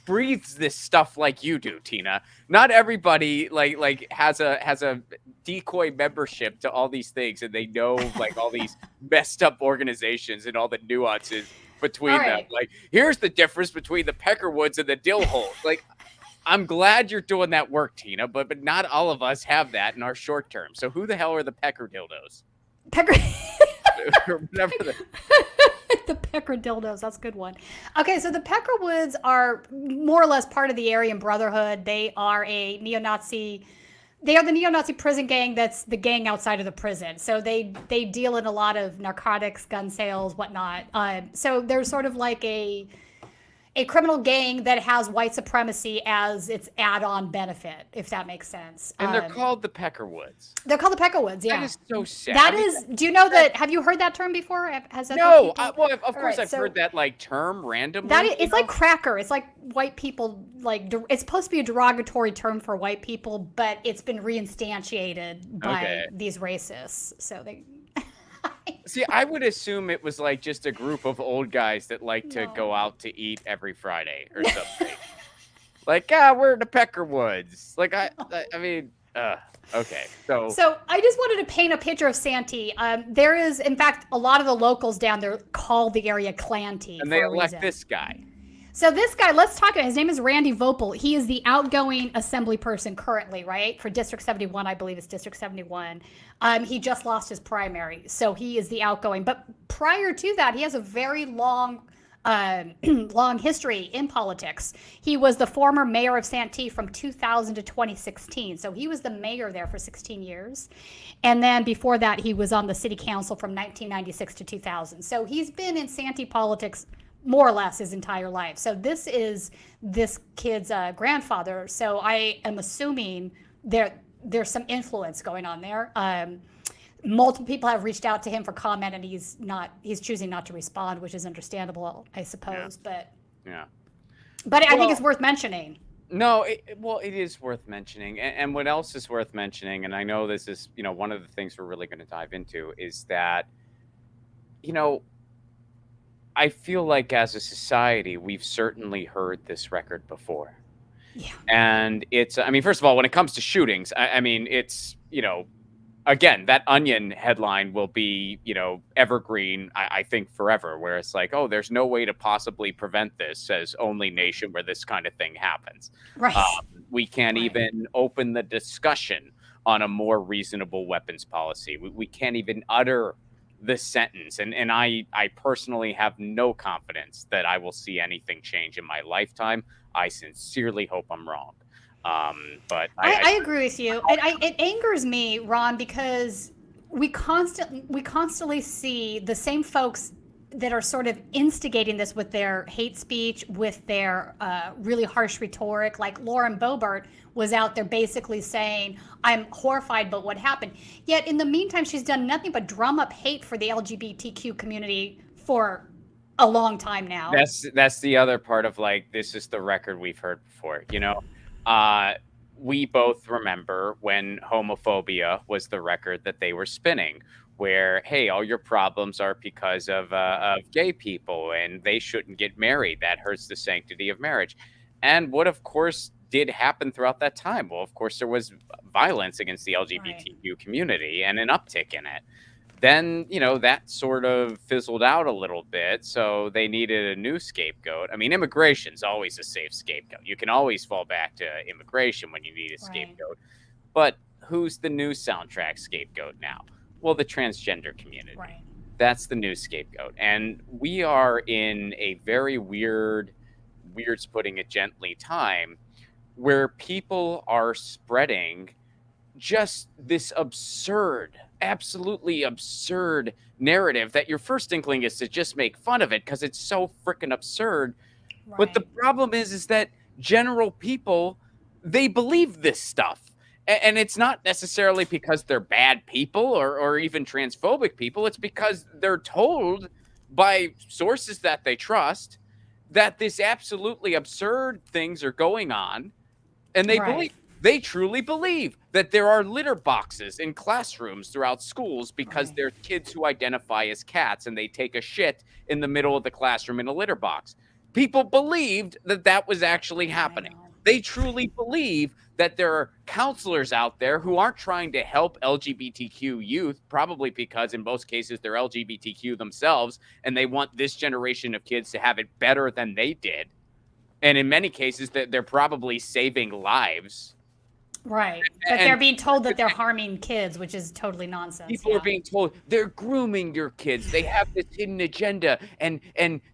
breathes this stuff like you do, Tina. Not everybody like has a decoy membership to all these things, and they know like all these messed up organizations and all the nuances between them. Like, here's the difference between the Peckerwoods and the dill holes. Like, I'm glad you're doing that work, Tina, but not all of us have that in our short term. So who the hell are the Pecker dildos? The Pecker dildos, that's a good one. Okay, so the Peckerwoods are more or less part of the Aryan Brotherhood. They are a neo-Nazi. They are the neo-Nazi prison gang that's the gang outside of the prison. So they deal in a lot of narcotics, gun sales, whatnot. So they're sort of like a criminal gang that has white supremacy as its add-on benefit, if that makes sense. And they're called the Peckerwoods. They're called the Peckerwoods, yeah. That is so sad. That is, do you know that, have you heard that term before? Has that no, well, of course I've heard that like term randomly. It's like cracker. It's like white people, like, it's supposed to be a derogatory term for white people, but it's been reinstantiated by these racists. So they... See, I would assume it was like just a group of old guys that like to go out to eat every Friday or something. Like, we're the Peckerwoods. Like, I mean, okay. So I just wanted to paint a picture of Santee. There is, in fact, a lot of the locals down there call the area Clanty. And they elect this guy. So this guy, let's talk about his name is Randy Vopel. He is the outgoing assembly person currently, right? For District 71, I believe it's District 71. He just lost his primary, so he is the outgoing. But prior to that, he has a very long history in politics. He was the former mayor of Santee from 2000 to 2016. So he was the mayor there for 16 years. And then before that, he was on the city council from 1996 to 2000. So he's been in Santee politics more or less his entire life. So this is this kid's grandfather. So I am assuming there's some influence going on there. Multiple people have reached out to him for comment, and he's choosing not to respond, which is understandable, I suppose. Yeah. But I think it's worth mentioning. No, it is worth mentioning. And what else is worth mentioning, and I know this is, one of the things we're really going to dive into, is that, I feel like as a society, we've certainly heard this record before. Yeah. And it's, first of all, when it comes to shootings, it's, again, that Onion headline will be, evergreen, I think forever, where it's like, oh, there's no way to possibly prevent this as only nation where this kind of thing happens. Right. We can't even open the discussion on a more reasonable weapons policy. We can't even utter the sentence. And I personally have no confidence that I will see anything change in my lifetime. I sincerely hope I'm wrong. But I agree with you. It angers me, Ron, because we constantly see the same folks that are sort of instigating this with their hate speech, with their really harsh rhetoric. Like Lauren Boebert was out there basically saying, I'm horrified by what happened. Yet in the meantime, she's done nothing but drum up hate for the LGBTQ community for a long time now. That's the other part of like, this is the record we've heard before, you know? We both remember when homophobia was the record that they were spinning, where, hey, all your problems are because of gay people and they shouldn't get married. That hurts the sanctity of marriage. And what, of course, did happen throughout that time? Well, of course, there was violence against the LGBTQ community and an uptick in it. Then, you know, that sort of fizzled out a little bit. So they needed a new scapegoat. I mean, immigration's always a safe scapegoat. You can always fall back to immigration when you need a scapegoat. But who's the new soundtrack scapegoat now? Well, the transgender community. Right. That's the new scapegoat. And we are in a very weird's putting it gently, time where people are spreading just this absolutely absurd narrative that your first inkling is to just make fun of it because it's so freaking absurd. Right. But the problem is that general people, they believe this stuff. And it's not necessarily because they're bad people or even transphobic people. It's because they're told by sources that they trust that this absolutely absurd things are going on. And they truly believe that there are litter boxes in classrooms throughout schools because there's kids who identify as cats and they take a shit in the middle of the classroom in a litter box. People believed that that was actually happening. They truly believe that there are counselors out there who aren't trying to help LGBTQ youth, probably because in most cases they're LGBTQ themselves and they want this generation of kids to have it better than they did. And in many cases, they're probably saving lives. Right. But they're being told that they're harming kids, which is totally nonsense. People are being told they're grooming your kids. They have this hidden agenda. And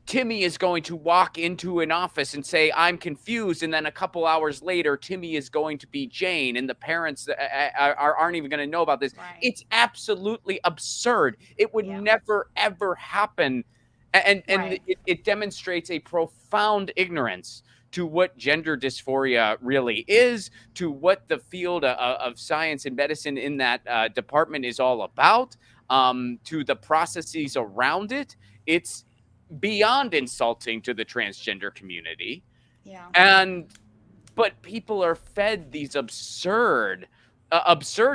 Timmy is going to walk into an office and say, I'm confused. And then a couple hours later, Timmy is going to be Jane. And the parents aren't even going to know about this. Right. It's absolutely absurd. It would never, ever happen. And it demonstrates a profound ignorance to what gender dysphoria really is, to what the field of science and medicine in that department is all about, to the processes around it. It's beyond insulting to the transgender community. Yeah. But people are fed these absurd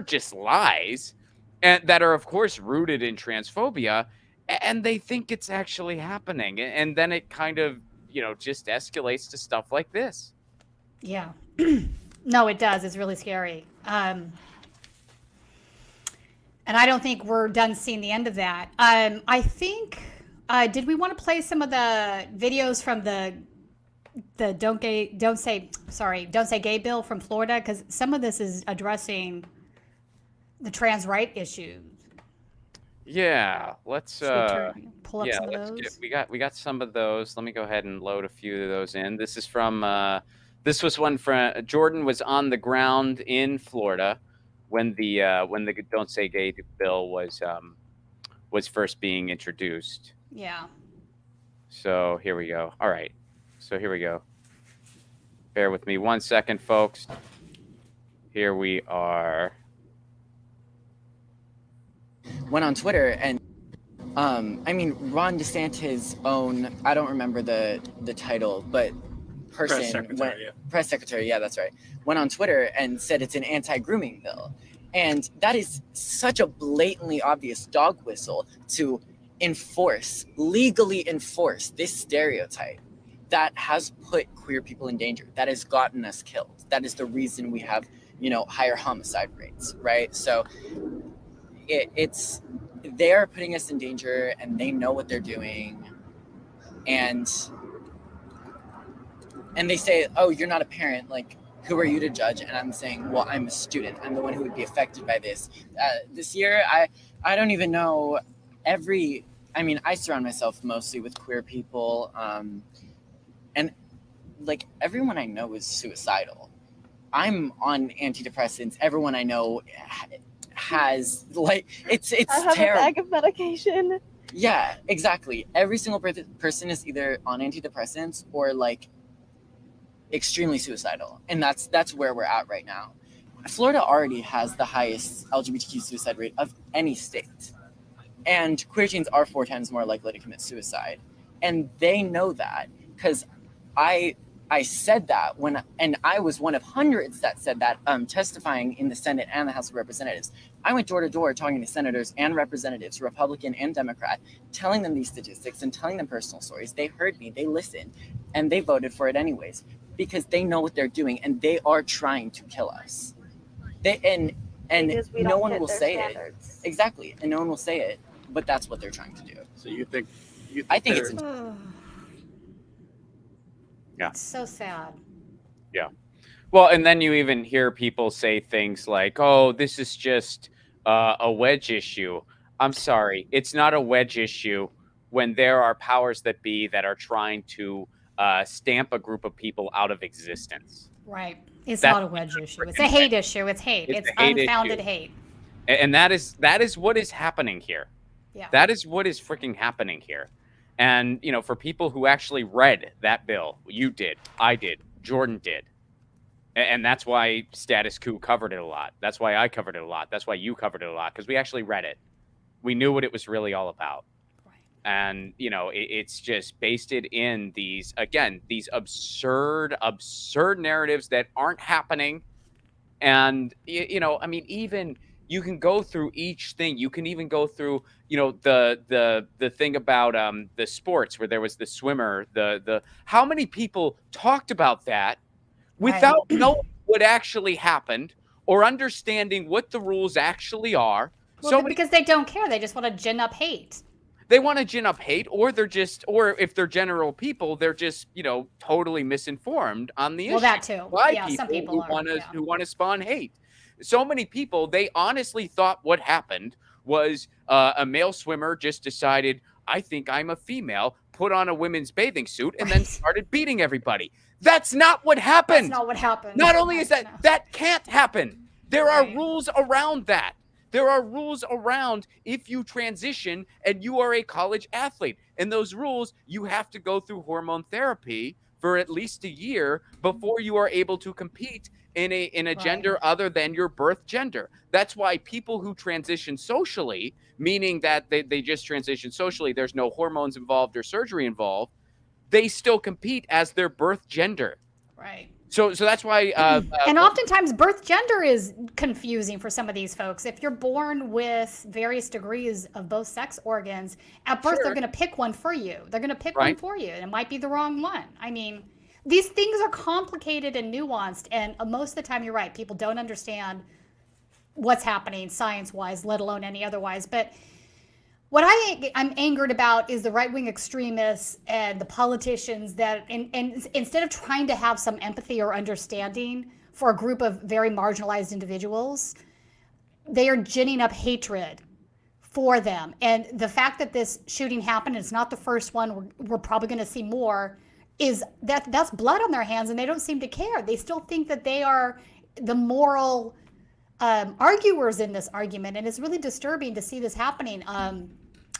just lies, and that are, of course, rooted in transphobia. And they think it's actually happening. And then it kind of, you know, just escalates to stuff like this. Yeah. No, it does. It's really scary. And I don't think we're done seeing the end of that. I think, did we want to play some of the videos from the Don't Say Gay bill from Florida? Because some of this is addressing the trans right issue. Yeah, let's pull up some of those. We got some of those. Let me go ahead and load a few of those in. This is from this was one from Jordan was on the ground in Florida when the Don't Say Gay bill was first being introduced. Yeah. So here we go. All right. So here we go. Bear with me 1 second, folks. Here we are. Went on Twitter and I mean Ron DeSantis' own, I don't remember the title, but press secretary, yeah, that's right, went on Twitter and said it's an anti-grooming bill. And that is such a blatantly obvious dog whistle to legally enforce this stereotype that has put queer people in danger, that has gotten us killed. That is the reason we have, higher homicide rates, right? So it's they're putting us in danger and they know what they're doing. And they say, oh, you're not a parent. Like, who are you to judge? And I'm saying, well, I'm a student. I'm the one who would be affected by this. This year, I don't even know I surround myself mostly with queer people. And like everyone I know is suicidal. I'm on antidepressants. Everyone I know has like, it's I have terrible. a bag of medication. Yeah, exactly. Every single person is either on antidepressants or like extremely suicidal, and that's where we're at right now. Florida already has the highest LGBTQ suicide rate of any state, and queer teens are 4 times more likely to commit suicide, and they know that because I said that and I was one of hundreds that said that, testifying in the Senate and the House of Representatives. I went door to door talking to senators and representatives, Republican and Democrat, telling them these statistics and telling them personal stories. They heard me, they listened, and they voted for it anyways because they know what they're doing and they are trying to kill us. And no one will say standards. It. Exactly, and no one will say it, but that's what they're trying to do. So you think I think it's Yeah. It's so sad. Yeah. Well, and then you even hear people say things like, oh, this is just a wedge issue. I'm sorry. It's not a wedge issue when there are powers that be that are trying to stamp a group of people out of existence. Right. It's not a wedge issue. It's a hate issue. It's hate. It's unfounded hate. And that is what is happening here. Yeah. That is what is freaking happening here. And, you know, for people who actually read that bill, you did, I did, Jordan did. And that's why Status Coup covered it a lot. That's why I covered it a lot. That's why you covered it a lot, because we actually read it. We knew what it was really all about. Right. And, you know, it's just based in these, again, these absurd narratives that aren't happening. And, you know, I mean, even you can go through each thing. You can even go through, you know, the thing about the sports where there was the swimmer, the how many people talked about that without knowing what actually happened or understanding what the rules actually are. Well, because they don't care. They just want to gin up hate. They want to gin up hate, or if they're general people, they're just, you know, totally misinformed on the issue. Well, that too. By Yeah, some people who want to spawn hate. So many people, they honestly thought what happened was a male swimmer just decided, I think I'm a female, put on a women's bathing suit, and then started beating everybody. That's not what happened. That's not what happened. Not only is that can't happen. There are rules around that. There are rules around if you transition and you are a college athlete. And those rules, you have to go through hormone therapy for at least a year before you are able to compete in a gender other than your birth gender. That's why people who transition socially, meaning that they just transition socially, there's no hormones involved or surgery involved, they still compete as their birth gender. Right. So that's why. And oftentimes birth gender is confusing for some of these folks. If you're born with various degrees of both sex organs, at birth they're going to pick one for you. They're going to pick one for you, and it might be the wrong one. I mean, these things are complicated and nuanced, and most of the time you're right. People don't understand what's happening science-wise, let alone any otherwise. But what I'm angered about is the right-wing extremists and the politicians that, and instead of trying to have some empathy or understanding for a group of very marginalized individuals, they are ginning up hatred for them. And the fact that this shooting happened, it's not the first one, we're probably going to see more, is that's blood on their hands, and they don't seem to care. They still think that they are the moral arguers in this argument, and it's really disturbing to see this happening.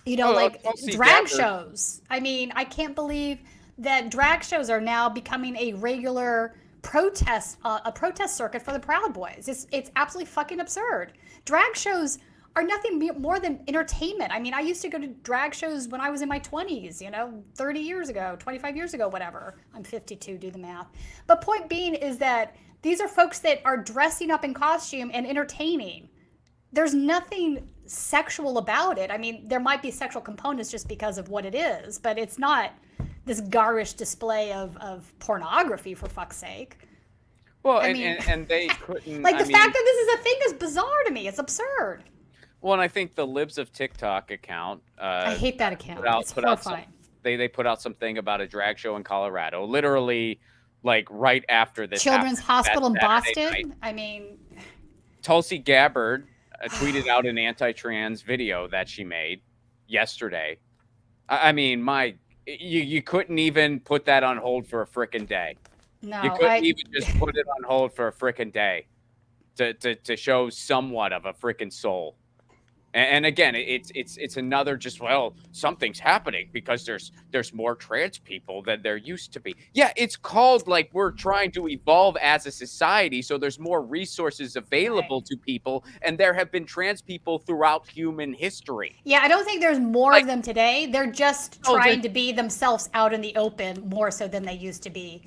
You know, like drag shows. I mean, I can't believe that drag shows are now becoming a regular protest, a protest circuit for the Proud Boys. It's absolutely fucking absurd. Drag shows are nothing more than entertainment. I mean, I used to go to drag shows when I was in my 20s, you know, 30 years ago, 25 years ago, whatever. I'm 52, do the math. But point being is that these are folks that are dressing up in costume and entertaining. There's nothing sexual about it. I mean, there might be sexual components just because of what it is, but it's not this garish display of pornography, for fuck's sake. Well, and they couldn't... Like, the fact that this is a thing is bizarre to me. It's absurd. Well, and I think the Libs of TikTok account... I hate that account. It's horrifying. They put out something about a drag show in Colorado. Literally, like right after this Children's happened, Hospital in that Saturday Boston. night. I mean, Tulsi Gabbard tweeted out an anti-trans video that she made yesterday. I mean, you couldn't even put that on hold for a frickin' day. no, You couldn't even just put it on hold for a frickin' day to show somewhat of a frickin' soul. And again, it's another just, well, something's happening because there's more trans people than there used to be. Yeah, it's called like we're trying to evolve as a society, so there's more resources available to people, and there have been trans people throughout human history. Yeah, I don't think there's more of them today. They're just Oh, trying to be themselves out in the open more so than they used to be.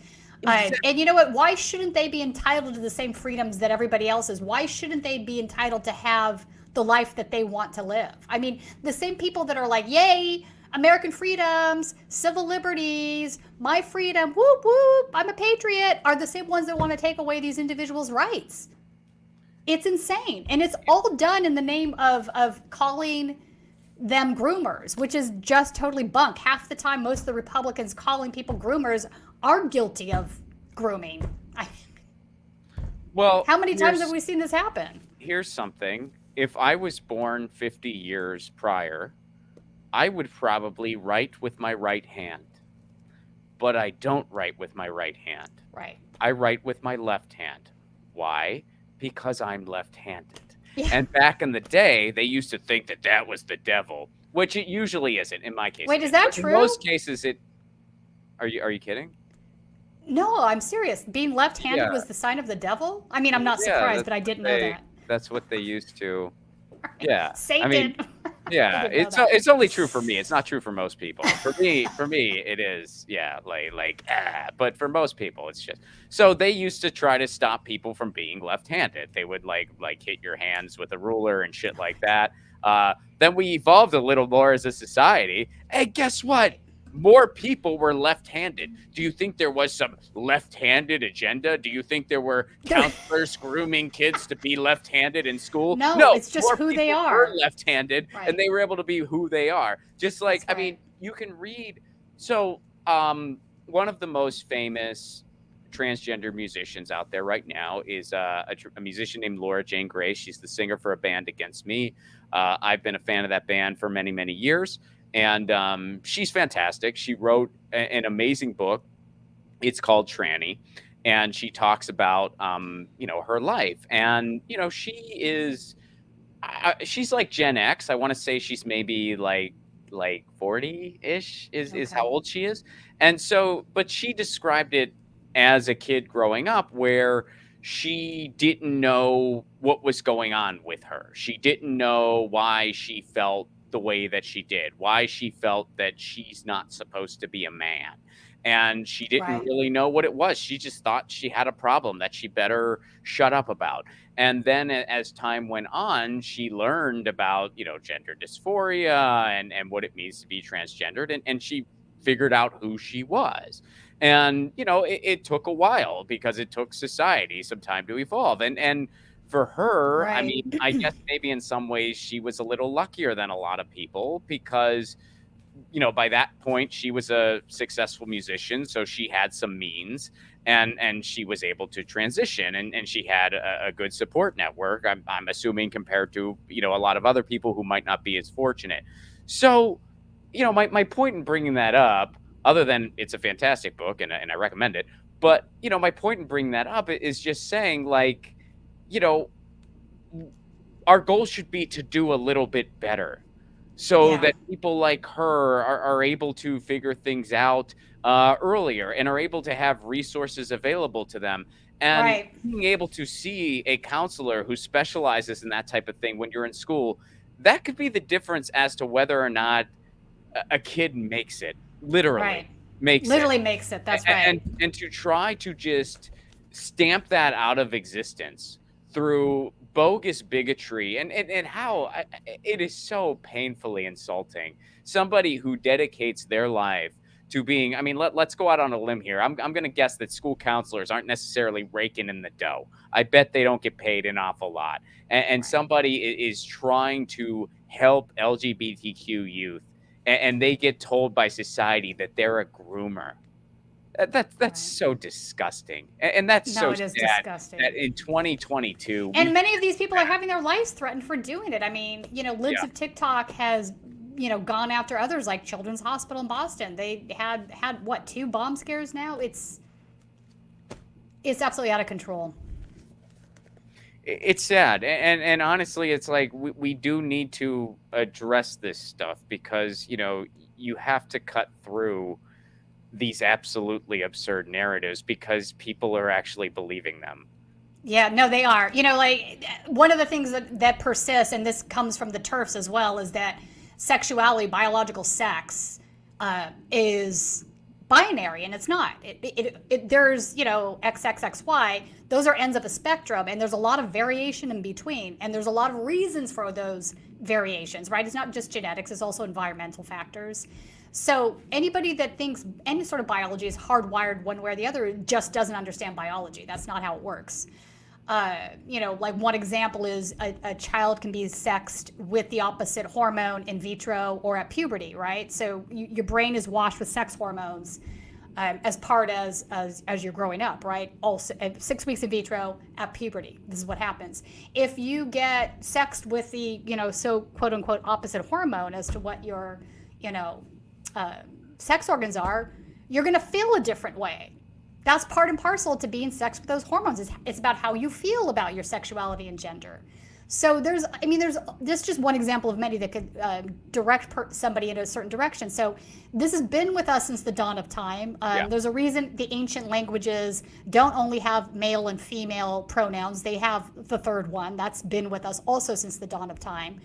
And you know what? Why shouldn't they be entitled to the same freedoms that everybody else is? Why shouldn't they be entitled to have the life that they want to live? I mean, the same people that are like, yay, American freedoms, civil liberties, my freedom, whoop, whoop, I'm a patriot, are the same ones that want to take away these individuals' rights. It's insane. And it's all done in the name of calling them groomers, which is just totally bunk. Half the time, most of the Republicans calling people groomers are guilty of grooming. Well, how many times have we seen this happen? Here's something. If I was born 50 years prior, I would probably write with my right hand. But I don't write with my right hand. Right. I write with my left hand. Why? Because I'm left-handed. Yeah. And back in the day, they used to think that that was the devil, which it usually isn't in my case. Wait, is that But true? In most cases, it. Are you kidding? No, I'm serious. Being left-handed Yeah. was the sign of the devil? I mean, I'm not surprised, but I didn't know that. That's what they used to. Yeah. Satan. I mean, yeah, it's only true for me. It's not true for most people. For me, it is. Yeah, but for most people, it's just. So they used to try to stop people from being left-handed. They would like hit your hands with a ruler and shit like that. Then we evolved a little more as a society, and guess what? More people were left-handed. Do you think there was some left-handed agenda? Do you think there were counselors grooming kids to be left-handed in school? No, it's just more who they people are. were left-handed, Right. and they were able to be who they are. Just like, That's I mean, you can read. So, one of the most famous transgender musicians out there right now is a musician named Laura Jane Grace. She's the singer for a band Against Me. I've been a fan of that band for many, many years. And she's fantastic. She wrote an amazing book. It's called Tranny. And she talks about, her life. And, she's like Gen X. I want to say she's maybe like 40-ish is how old she is. And so, but she described it as a kid growing up where she didn't know what was going on with her. She didn't know why she felt the way that she did, why she felt that she's not supposed to be a man. And she didn't really know what it was. She just thought she had a problem that she better shut up about. And then as time went on, she learned about, gender dysphoria and what it means to be transgendered. And she figured out who she was. And, it took a while because it took society some time to evolve. And for her, I mean, I guess maybe in some ways she was a little luckier than a lot of people because, by that point she was a successful musician. So she had some means and she was able to transition and she had a good support network. I'm assuming compared to, a lot of other people who might not be as fortunate. So, my point in bringing that up, other than it's a fantastic book and I recommend it, but, my point in bringing that up is just saying like, our goal should be to do a little bit better so that people like her are able to figure things out earlier and are able to have resources available to them. And being able to see a counselor who specializes in that type of thing when you're in school, that could be the difference as to whether or not a kid makes it. Literally makes it. That's right. And to try to just stamp that out of existence through bogus bigotry and how it is so painfully insulting. Somebody who dedicates their life to being, I mean, let's go out on a limb here. I'm going to guess that school counselors aren't necessarily raking in the dough. I bet they don't get paid an awful lot. And somebody is trying to help LGBTQ youth and they get told by society that they're a groomer. That's so disgusting, and that's No, so it is sad disgusting. that in 2022 And many of these people are having their lives threatened for doing it. I mean, Libs of TikTok has, gone after others like Children's Hospital in Boston. They had what, 2 bomb scares now? It's absolutely out of control. It's sad, and honestly, it's like we do need to address this stuff because you have to cut through these absolutely absurd narratives because people are actually believing them. Yeah, no, they are. Like one of the things that persists, and this comes from the TERFs as well, is that sexuality, biological sex, is binary, and it's not. There's XXXY. Those are ends of a spectrum, and there's a lot of variation in between, and there's a lot of reasons for those variations, right? It's not just genetics; it's also environmental factors. So anybody that thinks any sort of biology is hardwired one way or the other just doesn't understand biology. That's not how it works. Like one example is a child can be sexed with the opposite hormone in vitro or at puberty, right? So your brain is washed with sex hormones as part as you're growing up, right? Also, 6 weeks in vitro at puberty. This is what happens. If you get sexed with the, so quote unquote opposite hormone as to what your, sex organs are, you're going to feel a different way. That's part and parcel to being sexed with those hormones. It's about how you feel about your sexuality and gender. So there's just one example of many that could direct somebody in a certain direction. So this has been with us since the dawn of time. There's a reason the ancient languages don't only have male and female pronouns. They have the third one. That's been with us also since the dawn of time.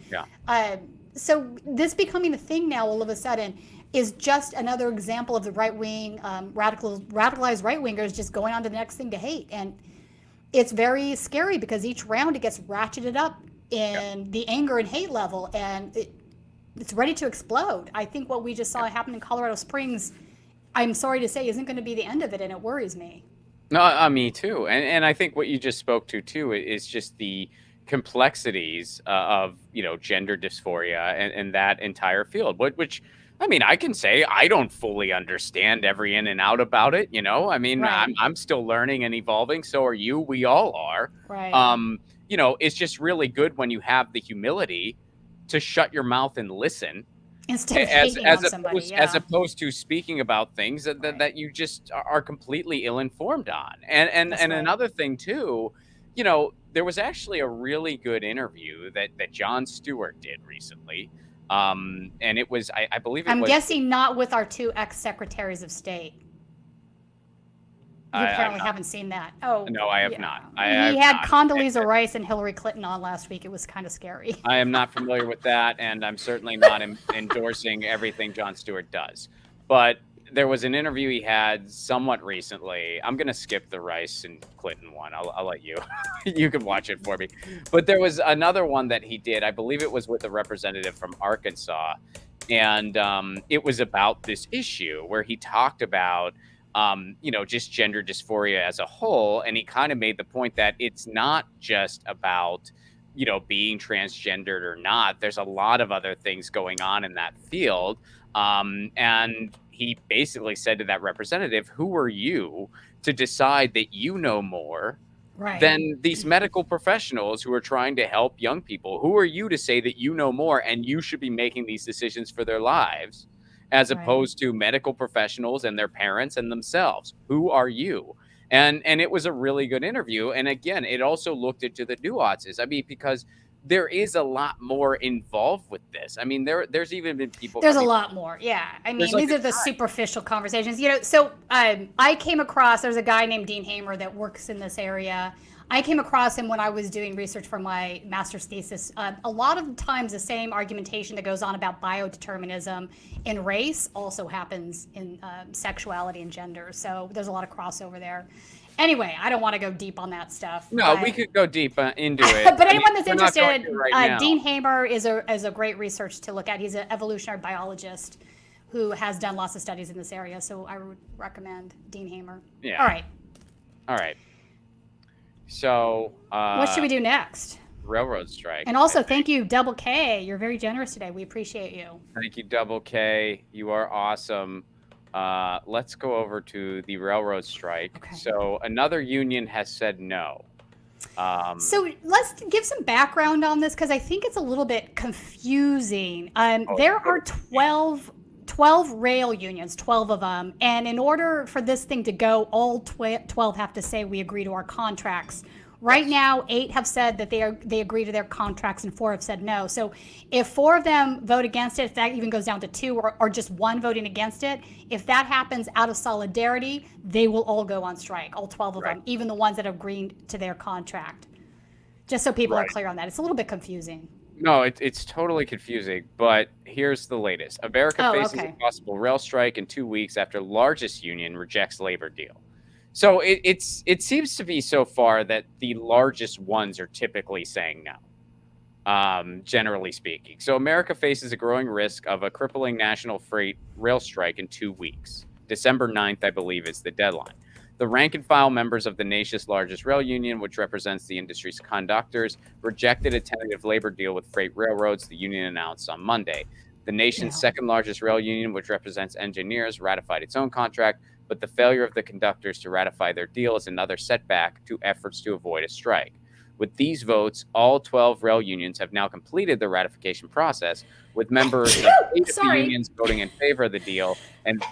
So this becoming a thing now all of a sudden is just another example of the right-wing, radicalized right-wingers just going on to the next thing to hate. And it's very scary because each round it gets ratcheted up in the anger and hate level, and it's ready to explode. I think what we just saw happen in Colorado Springs, I'm sorry to say, isn't going to be the end of it, and it worries me. No, me too. And I think what you just spoke to too is just the complexities of gender dysphoria and that entire field, which I mean, I can say I don't fully understand every in and out about it. I mean, Right. I'm still learning and evolving. So are you. We all are. Right. It's just really good when you have the humility to shut your mouth and listen Instead of hating on somebody, as opposed to speaking about things that you just are completely ill-informed on. And That's right. another thing too, there was actually a really good interview that Jon Stewart did recently. And it was, I believe it I'm was. guessing not with our 2 ex-secretaries of state. You apparently haven't seen that. Oh, no, I have not. He had Condoleezza Rice and Hillary Clinton on last week. It was kind of scary. I am not familiar with that, and I'm certainly not endorsing everything Jon Stewart does. But there was an interview he had somewhat recently. I'm going to skip the Rice and Clinton one. I'll let you. You can watch it for me. But there was another one that he did. I believe it was with a representative from Arkansas. And it was about this issue where he talked about, just gender dysphoria as a whole. And he kind of made the point that it's not just about, being transgendered or not. There's a lot of other things going on in that field. And he basically said to that representative, who are you to decide that you know more than these medical professionals who are trying to help young people? Who are you to say that you know more and you should be making these decisions for their lives as opposed to medical professionals and their parents and themselves? Who are you? And it was a really good interview. And again, it also looked into the nuances. I mean, because there is a lot more involved with this. I mean, there's even been people. There's a lot more. Yeah. I mean, these are the superficial conversations. So I came across, there's a guy named Dean Hamer that works in this area. I came across him when I was doing research for my master's thesis. A lot of the times the same argumentation that goes on about biodeterminism in race also happens in sexuality and gender. So there's a lot of crossover there. Anyway, I don't want to go deep on that stuff. No, we could go deep into it. But anyone that's interested, right Dean Hamer is a great research to look at. He's an evolutionary biologist who has done lots of studies in this area. So I would recommend Dean Hamer. Yeah. All right. So what should we do next? Railroad strike. And also, thank you, Double K. You're very generous today. We appreciate you. Thank you, Double K. You are awesome. let's go over to the railroad strike. Okay. So another union has said no. So let's give some background on this because I think it's a little bit confusing. There are 12 rail unions, 12 of them. And in order for this thing to go, all 12 have to say we agree to our contracts. Right now, 8 have said that they agree to their contracts and 4 have said no. So if 4 of them vote against it, if that even goes down to 2 or just 1 voting against it, if that happens out of solidarity, they will all go on strike, all 12 of them, even the ones that agreed to their contract. Just so people are clear on that. It's a little bit confusing. No, it's totally confusing, but here's the latest. America faces a possible rail strike in 2 weeks after largest union rejects labor deal. So it seems to be so far that the largest ones are typically saying no, generally speaking. So America faces a growing risk of a crippling national freight rail strike in 2 weeks. December 9th, I believe, is the deadline. The rank and file members of the nation's largest rail union, which represents the industry's conductors, rejected a tentative labor deal with freight railroads, the union announced on Monday. The nation's second largest rail union, which represents engineers, ratified its own contract, but the failure of the conductors to ratify their deal is another setback to efforts to avoid a strike. With these votes, all 12 rail unions have now completed the ratification process, with members of 8 of the unions voting in favor of the deal and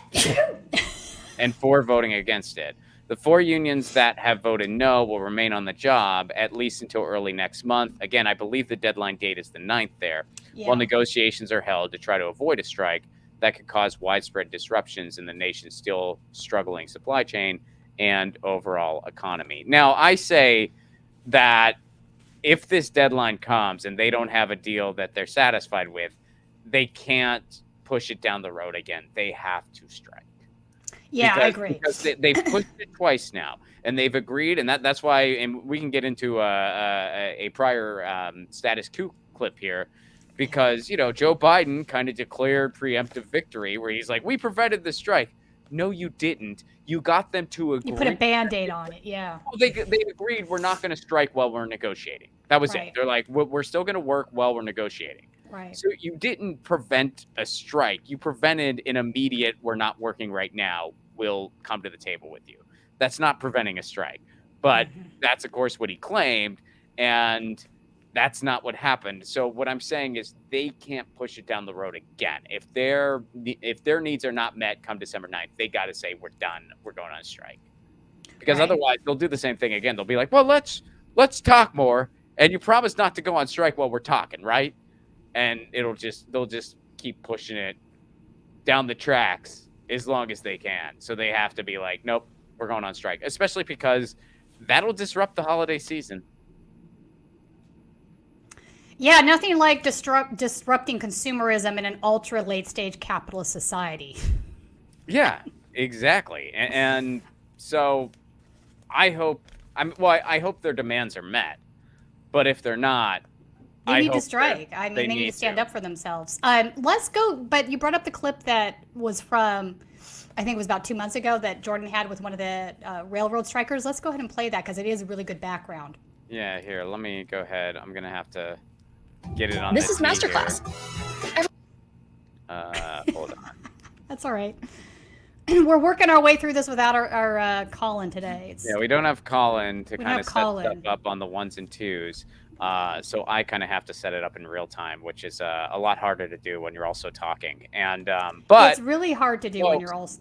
4 voting against it. The 4 unions that have voted no will remain on the job at least until early next month. Again, I believe the deadline date is the 9th there, while negotiations are held to try to avoid a strike that could cause widespread disruptions in the nation's still struggling supply chain and overall economy. Now, I say that if this deadline comes and they don't have a deal that they're satisfied with, they can't push it down the road again. They have to strike. Yeah, I agree. Because they've pushed it twice now, and they've agreed, and that's why, and we can get into a prior Status Coup clip here, because, you know, Joe Biden kind of declared preemptive victory where he's like, we prevented the strike. No, you didn't. You got them to agree. You put a Band-Aid on it, yeah. Well, they agreed we're not going to strike while we're negotiating. That was it. They're like, we're still going to work while we're negotiating. Right. So you didn't prevent a strike. You prevented an immediate, we're not working right now, we'll come to the table with you. That's not preventing a strike. But that's, of course, what he claimed. And that's not what happened. So what I'm saying is they can't push it down the road again. If their needs are not met come December 9th, they got to say, we're done. We're going on strike. Because otherwise they'll do the same thing again. They'll be like, well, let's talk more. And you promise not to go on strike while we're talking, right? And they'll just keep pushing it down the tracks as long as they can. So they have to be like, nope, we're going on strike, especially because that'll disrupt the holiday season. Yeah, nothing like disrupting consumerism in an ultra late stage capitalist society. Yeah, exactly. And so I hope their demands are met. But if they're not, they need to strike. I mean, they need to stand up for themselves. Let's go. But you brought up the clip that was from, I think it was about 2 months ago, that Jordan had with one of the railroad strikers. Let's go ahead and play that because it is a really good background. Yeah, here, let me go ahead. I'm going to have to get it on. This is Masterclass. Hold on. That's all right. We're working our way through this without our Colin today. Yeah, we don't have Colin to kind of set stuff up on the 1s and 2s. So I kind of have to set it up in real time, which is a lot harder to do when you're also talking. And but it's really hard to do when you're also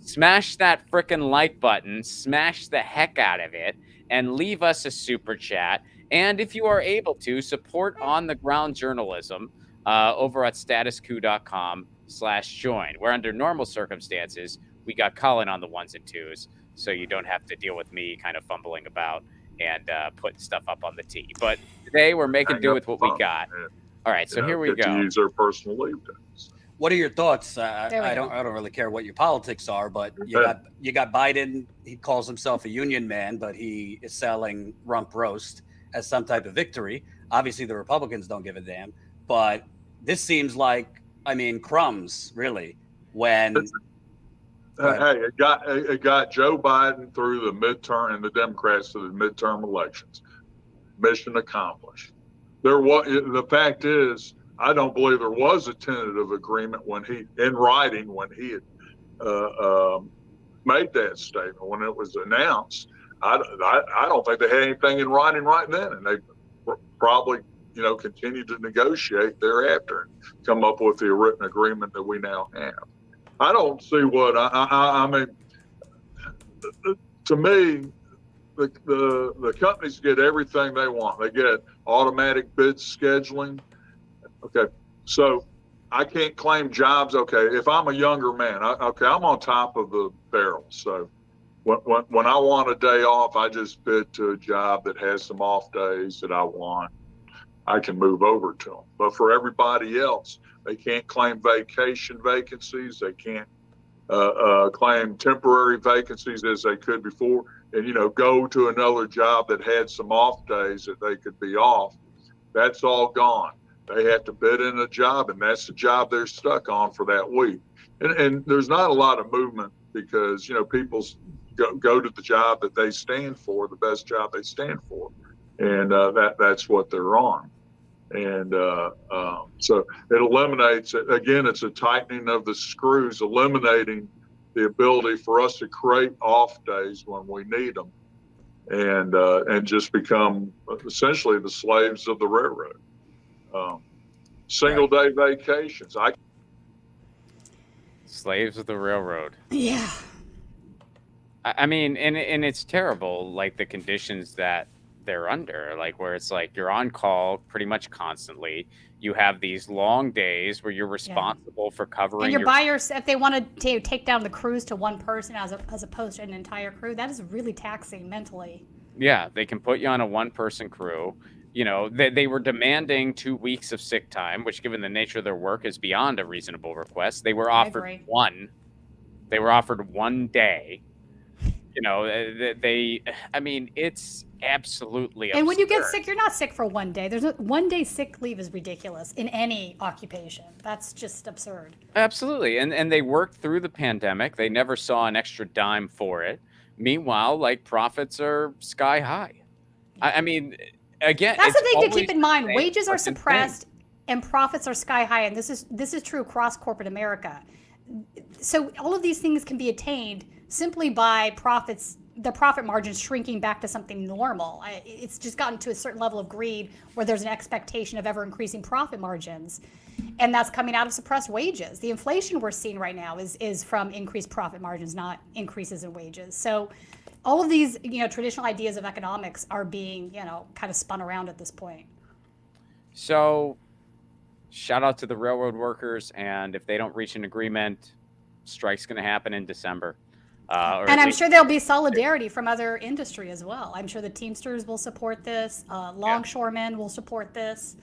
Smash that frickin' like button, smash the heck out of it, and leave us a super chat. And if you are able to, support on the ground journalism over at statuscoup.com/join, where under normal circumstances we got Colin on the 1s and 2s, so you don't have to deal with me kind of fumbling about and putting stuff up on the tee. But today we're making do with what we got. All right, so here we go. To use their personal leave days. What are your thoughts? I don't really care what your politics are, but you got Biden. He calls himself a union man, but he is selling rump roast as some type of victory. Obviously, the Republicans don't give a damn. But this seems like, I mean, crumbs, really. When hey, it got Joe Biden through the midterm and the Democrats to the midterm elections. Mission accomplished. The fact is, I don't believe there was a tentative agreement in writing when he had made that statement, when it was announced, I don't think they had anything in writing right then, and they probably, continued to negotiate thereafter and come up with the written agreement that we now have. I don't see what I mean. To me, the companies get everything they want. They get automatic bid scheduling. Okay, so I can't claim jobs. Okay, if I'm a younger man, I'm on top of the barrel. So when I want a day off, I just bid to a job that has some off days that I want. I can move over to them. But for everybody else, they can't claim vacation vacancies. They can't claim temporary vacancies as they could before, and go to another job that had some off days that they could be off. That's all gone. They have to bid in a job, and that's the job they're stuck on for that week. And there's not a lot of movement because people go to the job that they stand for, the best job they stand for, and that's what they're on. And so it eliminates, again, it's a tightening of the screws, eliminating the ability for us to create off days when we need them, and just become essentially the slaves of the railroad. Single day vacations. Slaves of the railroad. Yeah. I mean, and it's terrible, like the conditions that they're under, like where it's like you're on call pretty much constantly. You have these long days where you're responsible for covering. And you're by yourself. If they want to take down the crews to one person as opposed to an entire crew, that is really taxing mentally. Yeah, they can put you on a one-person crew. They were demanding 2 weeks of sick time, which, given the nature of their work, is beyond a reasonable request. They were offered one. They were offered 1 day. I mean, it's absolutely absurd. And when you get sick, you're not sick for 1 day. There's 1 day sick leave is ridiculous in any occupation. That's just absurd. Absolutely. And they worked through the pandemic. They never saw an extra dime for it. Meanwhile, like, profits are sky high. I mean, again, that's the thing to keep in mind. Wages are suppressed and profits are sky high. And this is true across corporate America. So all of these things can be attained simply by the profit margins shrinking back to something normal. It's just gotten to a certain level of greed where there's an expectation of ever increasing profit margins. And that's coming out of suppressed wages. The inflation we're seeing right now is from increased profit margins, not increases in wages. So all of these, traditional ideas of economics are being, kind of spun around at this point. So shout out to the railroad workers. And if they don't reach an agreement, strike's going to happen in December. And I'm sure there'll be solidarity from other industry as well. I'm sure the Teamsters will support this. Longshoremen will support this.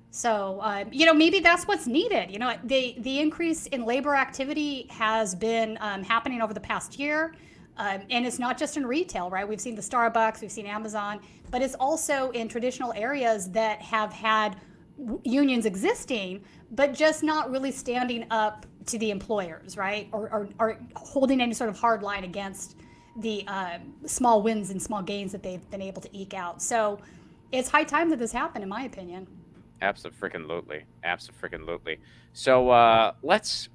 So, maybe that's what's needed. The increase in labor activity has been happening over the past year. And it's not just in retail, right? We've seen the Starbucks, we've seen Amazon, but it's also in traditional areas that have had unions existing, but just not really standing up to the employers, right? Or holding any sort of hard line against the small wins and small gains that they've been able to eke out. So it's high time that this happened, in my opinion. Absolutely. So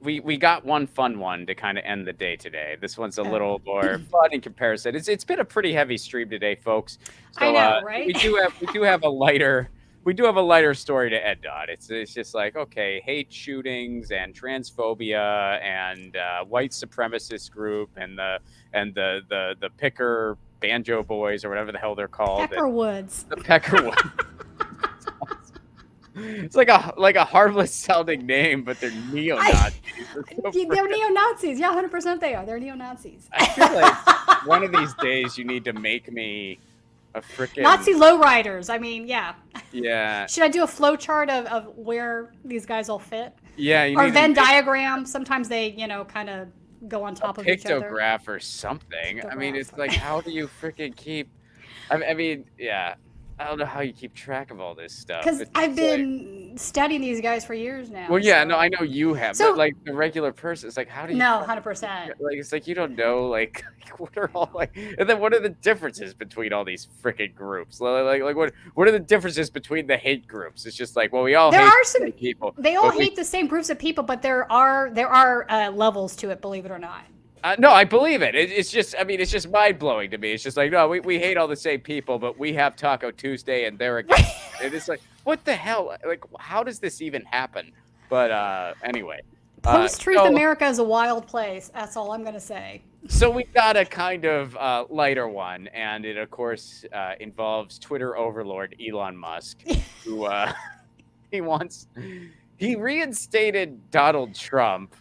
we got one fun one to kind of end the day today. This one's a little more fun in comparison. It's been a pretty heavy stream today, folks. So, I know, right? We do have a lighter story to end on. It's just like, okay, hate shootings and transphobia and white supremacist group and the Picker Banjo Boys or whatever the hell they're called. Peckerwoods. The Peckerwoods. It's like a harmless sounding name, but they're neo-Nazis. They're neo-Nazis. Yeah, 100% they are. They're neo-Nazis. I feel like one of these days you need to make me a freaking Nazi lowriders. I mean, yeah. Yeah. Should I do a flow chart of where these guys all fit? Yeah. Or Venn diagram. Sometimes they, kind of go on top of each other. Pictograph or something. I mean, it's like, how do you freaking keep? I mean, yeah. I don't know how you keep track of all this stuff. Because I've been been studying these guys for years now. Well, yeah, so. no, I know you have, So- but like the regular person, it's like, how do you? No, 100%. Like, it's like you don't know, like, what are all like, and then what are the differences between all these freaking groups? Like, what are the differences between the hate groups? It's just like, well, we all There hate are some the same people. They all but we- hate the same groups of people, but there are levels to it, believe it or not. No, I believe it. It's just, I mean, it's just mind blowing to me. It's just like, no, we hate all the same people, but we have Taco Tuesday and they're against. And it's like, what the hell? Like, how does this even happen? But anyway. Post-truth so- America is a wild place. That's all I'm going to say. So we got a kind of lighter one, and it, of course, involves Twitter overlord Elon Musk, who he reinstated Donald Trump,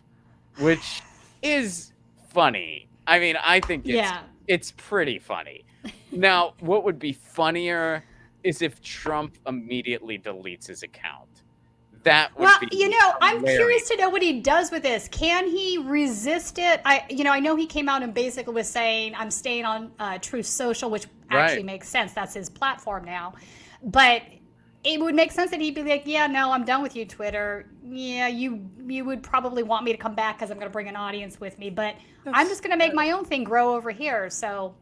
which is funny. I mean, I think it's pretty funny. Now, what would be funnier is if Trump immediately deletes his account. That would be I'm hilarious. curious to know what he does with this. Can he resist it? I know he came out and basically was saying, I'm staying on Truth Social, which actually makes sense. That's his platform now. But it would make sense that he'd be like, yeah, no, I'm done with you, Twitter. Yeah, you would probably want me to come back because I'm going to bring an audience with me. But I'm just going to make my own thing grow over here. So,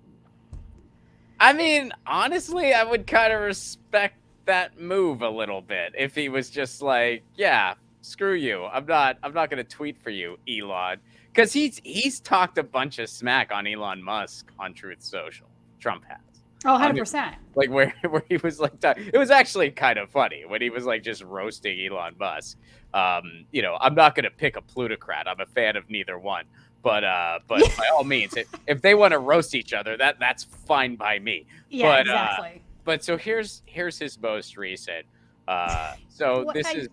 I mean, honestly, I would kind of respect that move a little bit if he was just like, yeah, screw you. I'm not going to tweet for you, Elon. Because he's talked a bunch of smack on Elon Musk on Truth Social. Trump has. Oh, 100%. Like where he was like, it was actually kind of funny when he was like just roasting Elon Musk. I'm not going to pick a plutocrat. I'm a fan of neither one. But by all means, if they want to roast each other, that's fine by me. Yeah, exactly. But so here's his most recent. This is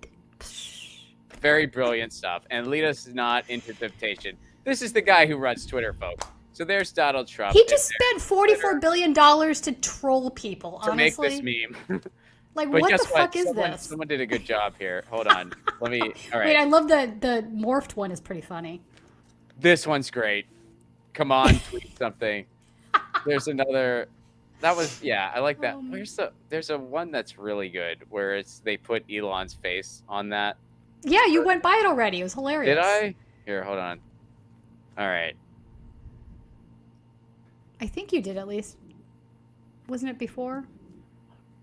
very brilliant stuff. And lead us not into temptation. This is the guy who runs Twitter, folks. So there's Donald Trump. He just spent $44 billion to troll people, honestly. To make this meme. Like, But what guess the fuck is this? Someone did a good job here. Hold on. Let me. All right. Wait, I love the morphed one is pretty funny. This one's great. Come on, tweet something. There's another. That was I like that. There's a one that's really good where they put Elon's face on that. Yeah, you went by it already. It was hilarious. Did I? Here, hold on. All right. I think you did at least. Wasn't it before?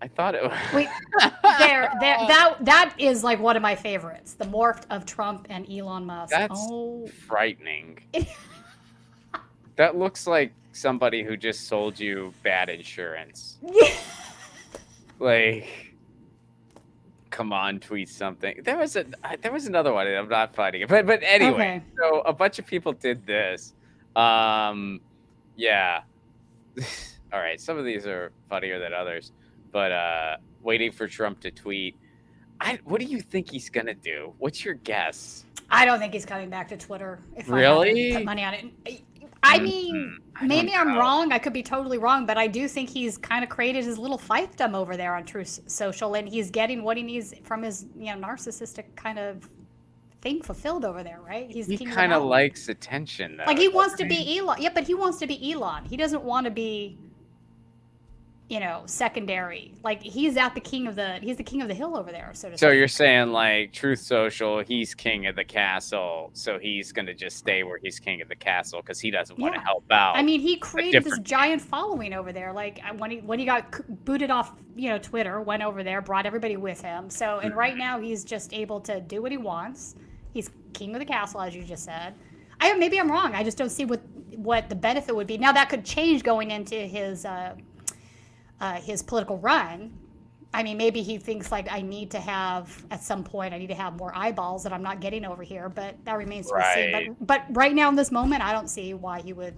I thought it was. Wait, that is like one of my favorites. The morph of Trump and Elon Musk. That's frightening. That looks like somebody who just sold you bad insurance. Like, come on, tweet something. There was another one. I'm not finding it, but anyway. Okay. So a bunch of people did this. Yeah. All right. Some of these are funnier than others, but waiting for Trump to tweet. What do you think he's gonna do? What's your guess? I don't think he's coming back to Twitter. If Really? I had to put money on it. I mean, maybe I'm wrong. I could be totally wrong, but I do think he's kind of created his little fiefdom over there on Truth Social, and he's getting what he needs from his narcissistic kind of thing fulfilled over there, right? He kind of likes attention, though. Like he wants to be Elon. Yeah, but he wants to be Elon. He doesn't want to be, secondary. Like he's the king of the hill over there, so to So speak. you're saying like Truth Social, he's king of the castle, so he's gonna just stay where he's king of the castle because he doesn't want to help out. I mean, he created this giant following over there. Like when he got booted off, Twitter, went over there, brought everybody with him. So and right now he's just able to do what he wants. He's king of the castle, as you just said. Maybe I'm wrong. I just don't see what the benefit would be. Now that could change going into his political run. I mean, maybe he thinks like at some point I need to have more eyeballs that I'm not getting over here, but that remains to be seen. But right now in this moment, I don't see why he would.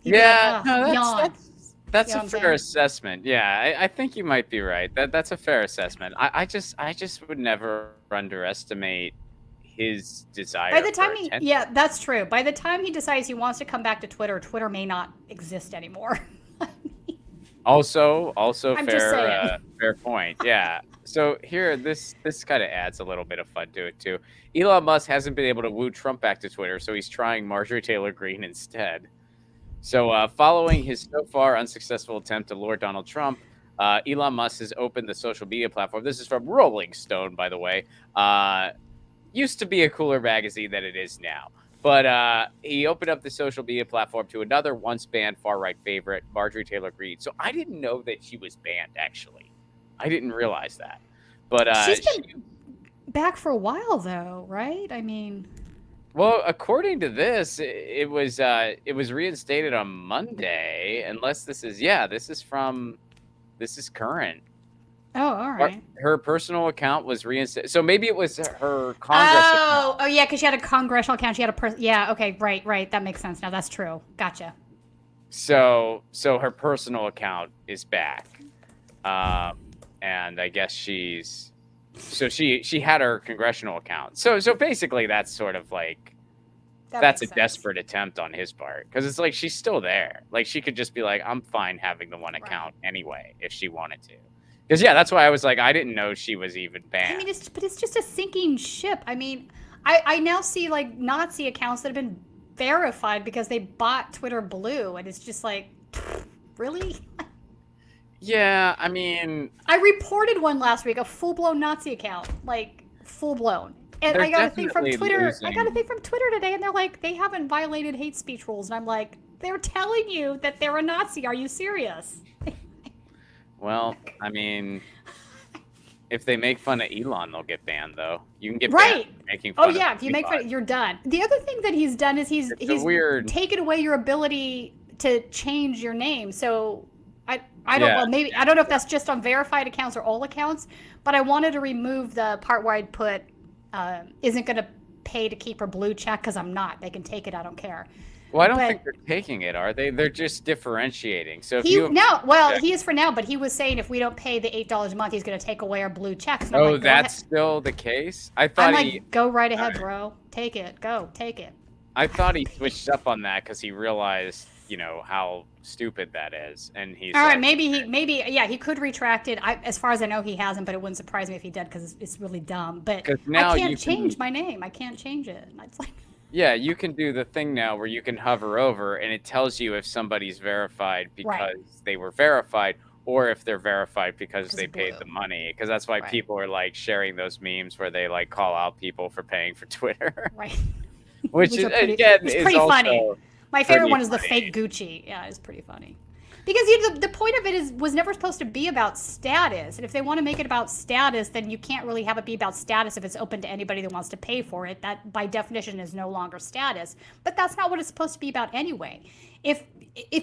That's a fair assessment. Yeah, I think you might be right. That's a fair assessment. I just would never underestimate his desire. By the time that's true. By the time he decides he wants to come back to Twitter, Twitter may not exist anymore. Also I'm just saying. fair point. Yeah. So here, this kind of adds a little bit of fun to it too. Elon Musk hasn't been able to woo Trump back to Twitter, so he's trying Marjorie Taylor Greene instead. So following his so far unsuccessful attempt to lure Donald Trump Elon Musk has opened the social media platform. This is from Rolling Stone, by the way. Used to be a cooler magazine than it is now. But he opened up the social media platform to another once banned far-right favorite, Marjorie Taylor Greene. So I didn't know that she was banned, actually. I didn't realize that. But she's been back for a while, though, right? I mean... Well, according to this, it was reinstated on Monday, unless this is current. Oh, all right. Her personal account was reinstated. So maybe it was her Congress account. Oh, yeah, because she had a congressional account. She had yeah, okay, right. That makes sense now. That's true. Gotcha. So her personal account is back. And I guess she had her congressional account. So basically that's sort of like that's a desperate attempt on his part, because it's like she's still there. Like she could just be like, I'm fine having the one account anyway if she wanted to. Because that's why I was like, I didn't know she was even banned. I mean, it's just a sinking ship. I mean, I now see like Nazi accounts that have been verified because they bought Twitter Blue, and it's just like, really? Yeah, I mean, I reported one last week, a full-blown Nazi account, like full-blown. And I got a thing from Twitter. I got a thing from Twitter today, and they're like, they haven't violated hate speech rules, and I'm like, they're telling you that they're a Nazi. Are you serious? Well, I mean, if they make fun of Elon, they'll get banned, though. You can get banned for making fun of if you make fun, you're done. The other thing that he's done is he's taken away your ability to change your name. So I don't know. Maybe I don't know if that's just on verified accounts or all accounts, but I wanted to remove the part where I'd put isn't going to pay to keep her blue check, because I'm not. They can take it. I don't care. Well, I don't think they're taking it, are they? They're just differentiating. So if he is for now, but he was saying if we don't pay the $8 a month, he's going to take away our blue checks. Oh, like, that's still the case? I thought go right ahead, bro. Take it. Go. Take it. I thought he switched up on that because he realized, how stupid that is, and he's all right. Maybe he could retract it. As far as I know, he hasn't, but it wouldn't surprise me if he did, because it's really dumb. But now I can't change my name. I can't change it. It's like. Yeah, you can do the thing now where you can hover over and it tells you if somebody's verified because they were verified, or if they're verified because they paid the money. Because that's why people are like sharing those memes where they like call out people for paying for Twitter. Right. Which is pretty funny. My favorite one is the funny. fake Gucci. Yeah, it's pretty funny. Because the point of it was never supposed to be about status. And if they want to make it about status, then you can't really have it be about status if it's open to anybody that wants to pay for it. That, by definition, is no longer status. But that's not what it's supposed to be about anyway. If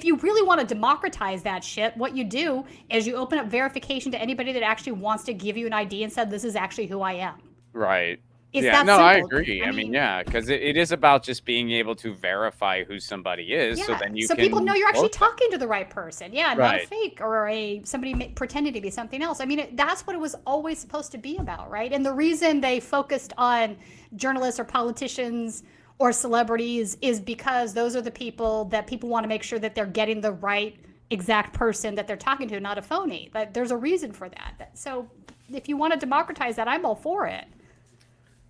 you really want to democratize that shit, what you do is you open up verification to anybody that actually wants to give you an ID and said, this is actually who I am. Right. It's that simple. I agree. I mean, because it is about just being able to verify who somebody is, so then you can people know you're actually talking to the right person. Yeah, not Right. a fake or somebody pretending to be something else. I mean, that's what it was always supposed to be about, right? And the reason they focused on journalists or politicians or celebrities is because those are the people that people want to make sure that they're getting the right exact person that they're talking to, not a phony. But there's a reason for that. So if you want to democratize that, I'm all for it.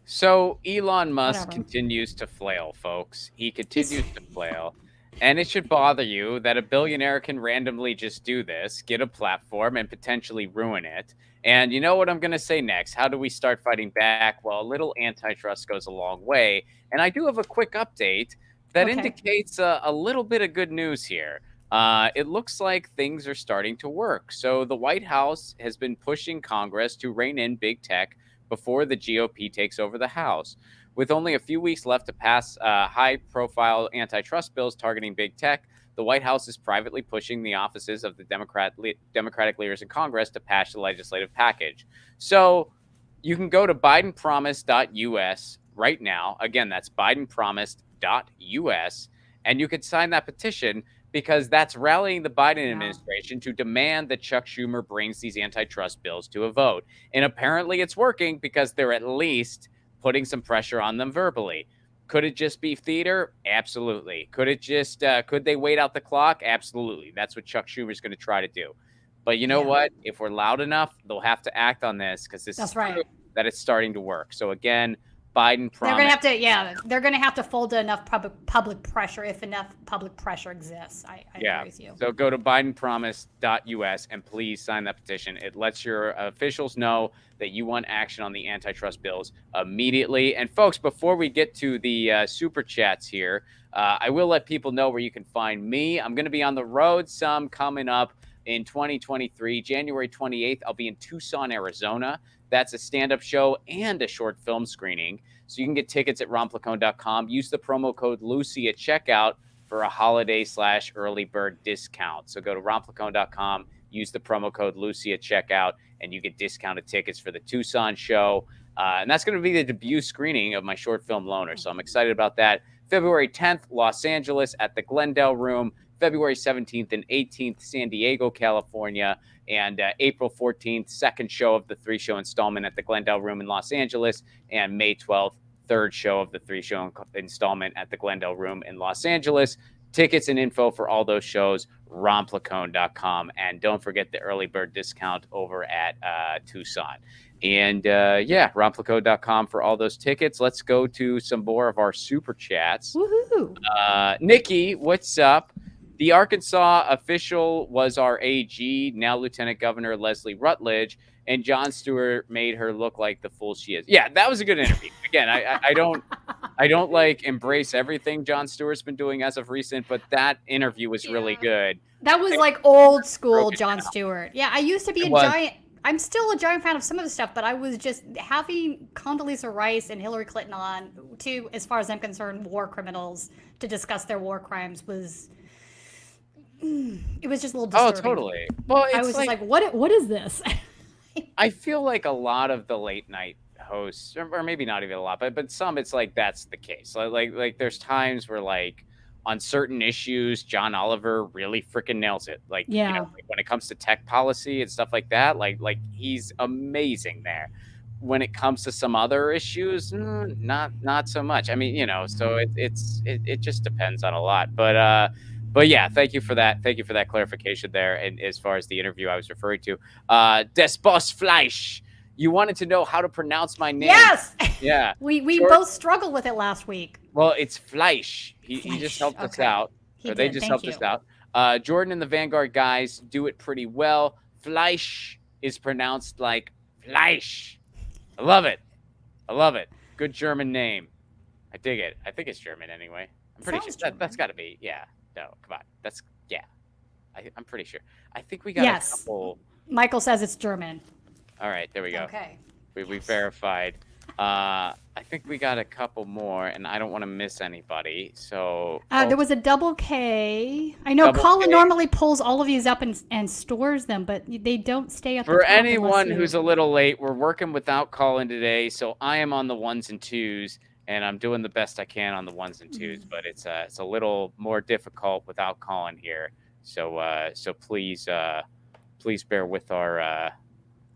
So Elon Musk continues to flail, folks. He continues to flail. And it should bother you that a billionaire can randomly just do this, get a platform, and potentially ruin it. And you know what I'm going to say next? How do we start fighting back? Well, a little antitrust goes a long way. And I do have a quick update that indicates a little bit of good news here. It looks like things are starting to work. So the White House has been pushing Congress to rein in big tech before the GOP takes over the House. With only a few weeks left to pass high-profile antitrust bills targeting big tech, the White House is privately pushing the offices of the Democratic leaders in Congress to pass the legislative package. So you can go to bidenpromise.us right now. Again, that's bidenpromise.us, and you can sign that petition, because that's rallying the Biden administration to demand that Chuck Schumer brings these antitrust bills to a vote. And apparently it's working, because they're at least putting some pressure on them verbally. Could it just be theater? Absolutely. Could it just, could they wait out the clock? Absolutely. That's what Chuck Schumer's going to try to do. But you know what? If we're loud enough, they'll have to act on this, because this is proof that it's starting to work. So again, Biden promise. They're gonna have to, yeah. They're gonna have to fold to enough public pressure if enough public pressure exists. I agree with you. So go to BidenPromise.us and please sign that petition. It lets your officials know that you want action on the antitrust bills immediately. And folks, before we get to the super chats here, I will let people know where you can find me. I'm going to be on the road some coming up in 2023. January 28th, I'll be in Tucson, Arizona. That's a stand-up show and a short film screening. So you can get tickets at romplacone.com. Use the promo code Lucy at checkout for a holiday/early bird discount. So go to romplacone.com, use the promo code Lucy at checkout, and you get discounted tickets for the Tucson show. And that's going to be the debut screening of my short film Loner. So I'm excited about that. February 10th, Los Angeles at the Glendale Room. February 17th and 18th, San Diego, California. And April 14th, second show of the 3-show installment at the Glendale Room in Los Angeles. And May 12th, third show of the 3-show installment at the Glendale Room in Los Angeles. Tickets and info for all those shows, romplacone.com. And don't forget the early bird discount over at Tucson. And romplacone.com for all those tickets. Let's go to some more of our super chats. Woohoo! Nikki, what's up? The Arkansas official was our AG, now Lieutenant Governor Leslie Rutledge, and Jon Stewart made her look like the fool she is. Yeah, that was a good interview. Again, I don't like embrace everything Jon Stewart's been doing as of recent, but that interview was really good. That was like old school Jon Stewart. Yeah, I used to be giant. I'm still a giant fan of some of the stuff, but I was just having Condoleezza Rice and Hillary Clinton on, two, as far as I'm concerned, war criminals to discuss their war crimes was. It was just a little disturbing. Oh, totally. Well, it's I was like, what is this? I feel like a lot of the late night hosts, or maybe not even a lot, but some, it's like that's the case. Like there's times where like on certain issues, John Oliver really freaking nails it. Like, you know, like when it comes to tech policy and stuff like that, like he's amazing there. When it comes to some other issues, not so much. I mean, you know, so it just depends on a lot. But yeah, thank you for that. Thank you for that clarification there. And as far as the interview I was referring to, Des Boss Fleisch, you wanted to know how to pronounce my name. Yes. Yeah. we both struggled with it last week. Well, it's Fleisch. He just helped us out. They just helped us out. Jordan and the Vanguard guys do it pretty well. Fleisch is pronounced like Fleisch. I love it. Good German name. I dig it. I think it's German anyway. I'm pretty sure that's got to be. Yeah. No, come on. I'm pretty sure. I think we got a couple. Michael says it's German. All right, there we go. Okay. We verified. I think we got a couple more, and I don't want to miss anybody. So there was a double K. I know Colin normally pulls all of these up and stores them, but they don't stay up. For anyone who's a little late, we're working without Colin today, so I am on the 1s and 2s. And I'm doing the best I can on the 1s and 2s, but it's a little more difficult without Colin here. So please bear with our.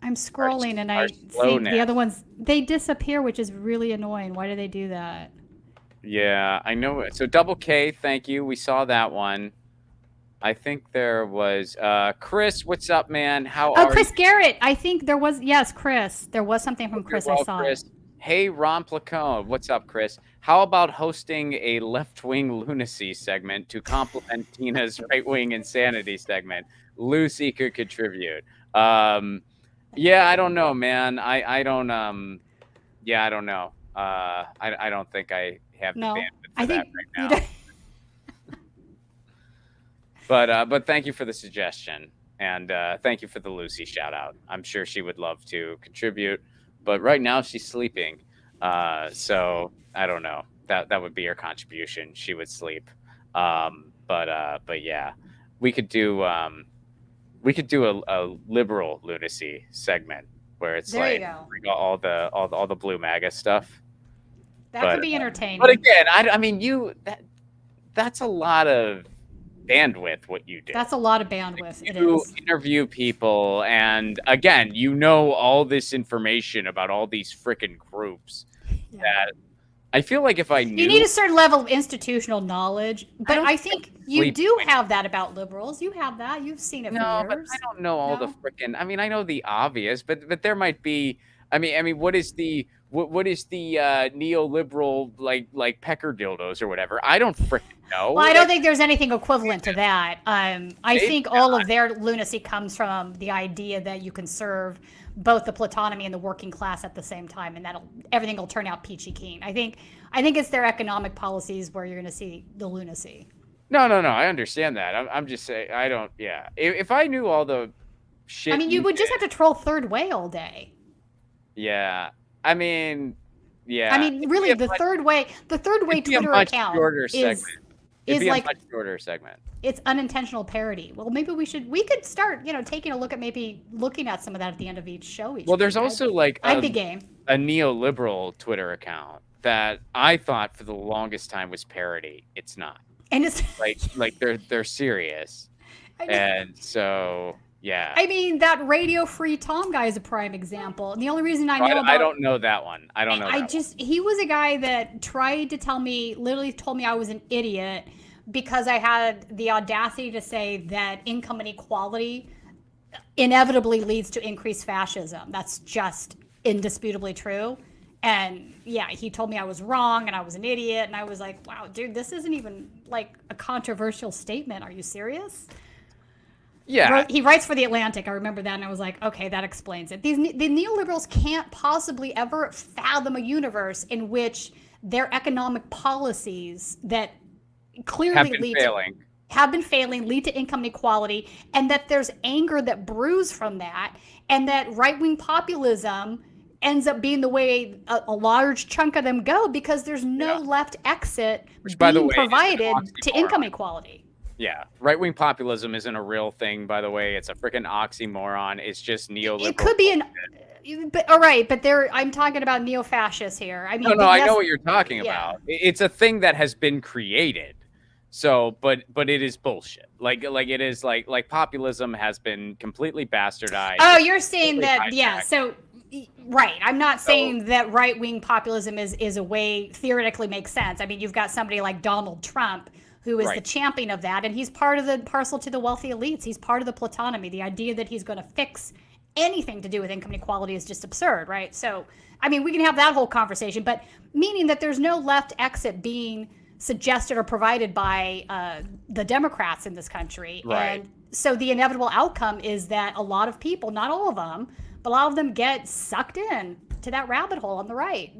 I'm scrolling and I see the other ones. They disappear, which is really annoying. Why do they do that? Yeah, I know it. So double K, thank you. We saw that one. I think there was Chris. What's up, man? How are Chris you? Garrett. I think there was Chris. There was something from Chris. I saw. Chris. Hey, Ron Placone. What's up, Chris? How about hosting a left-wing lunacy segment to complement Tina's right-wing insanity segment? Lucy could contribute. Yeah, I don't know, man. I don't know. I don't think I have the bandwidth for that right now. But thank you for the suggestion. And thank you for the Lucy shout out. I'm sure she would love to contribute. But right now she's sleeping, so I don't know. That would be her contribution. She would sleep, but yeah, we could do a liberal lunacy segment where it's there like all the blue MAGA stuff. That could be entertaining. But again, I mean that's a lot of bandwidth what you do. That's a lot of bandwidth. You interview people, and again, you know all this information about all these freaking groups that I feel like if I knew, you need a certain level of institutional knowledge. But I think you do have that about liberals. You have that. You've seen it for years. But I don't know all the freaking. I mean, I know the obvious, but there might be I mean, what is the neoliberal like pecker dildos or whatever? I don't freaking know. Well, I don't think there's anything equivalent to that. I think all of their lunacy comes from the idea that you can serve both the plutonymy and the working class at the same time, and everything will turn out peachy keen. I think it's their economic policies where you're going to see the lunacy. No. I understand that. I'm just saying I don't. Yeah. If I knew all the shit, I mean, you would just have to troll third way all day. Yeah. I mean, yeah. I mean, really, the third way Twitter account is like a much shorter segment. It's unintentional parody. Well, maybe we could start, taking a look at maybe looking at some of that at the end of each show. Well, there's also like I'd be game. A neoliberal Twitter account that I thought for the longest time was parody. It's not. And it's like they're serious. And so yeah. I mean, that Radio Free Tom guy is a prime example. And the only reason I know I don't know that one. I don't know. He was a guy that tried to literally told me I was an idiot because I had the audacity to say that income inequality inevitably leads to increased fascism. That's just indisputably true. And yeah, he told me I was wrong and I was an idiot. And I was like, wow, dude, this isn't even like a controversial statement. Are you serious? Yeah. He writes for The Atlantic. I remember that. And I was like, okay, that explains it. The neoliberals can't possibly ever fathom a universe in which their economic policies that clearly have been failing, lead to income inequality, and that there's anger that brews from that, and that right-wing populism ends up being the way a large chunk of them go because there's no left exit provided to income equality. Yeah, right-wing populism isn't a real thing, by the way. It's a freaking oxymoron. It's just neoliberal. It could be but all right, but I'm talking about neo-fascists here. I mean, no, I know what you're talking about. It's a thing that has been created. So, but it is bullshit. Like it is like populism has been completely bastardized. Oh, you're saying that, yeah. So, right. I'm not saying that right-wing populism is a way theoretically makes sense. I mean, you've got somebody like Donald Trump who is the champion of that, and he's part of the parcel to the wealthy elites. He's part of the plutonymy. The idea that he's going to fix anything to do with income inequality is just absurd, right? So, I mean, we can have that whole conversation, but meaning that there's no left exit being suggested or provided by the Democrats in this country. Right. And so the inevitable outcome is that a lot of people, not all of them, but a lot of them get sucked in to that rabbit hole on the right.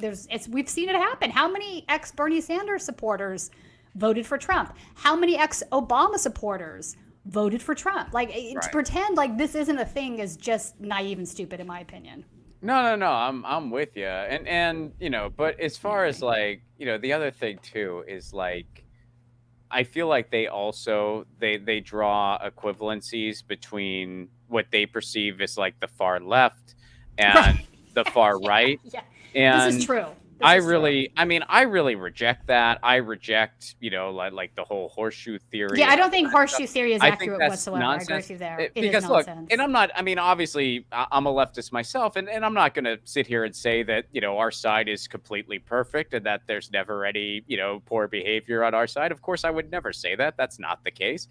We've seen it happen. How many ex-Bernie Sanders supporters voted for Trump? How many ex-Obama supporters voted for Trump? To pretend like this isn't a thing is just naive and stupid, in my opinion. No. I'm with you. And but as far as the other thing too is I feel like they also they draw equivalencies between what they perceive as the far left and the far right. Yeah. And this is true. I really reject that. I reject, like the whole horseshoe theory. Yeah, I don't think horseshoe theory is accurate whatsoever. Nonsense. I agree with you there. Because is look, nonsense. and I'm not, obviously I'm a leftist myself, and I'm not going to sit here and say that, our side is completely perfect and that there's never any, poor behavior on our side. Of course, I would never say that. That's not the case.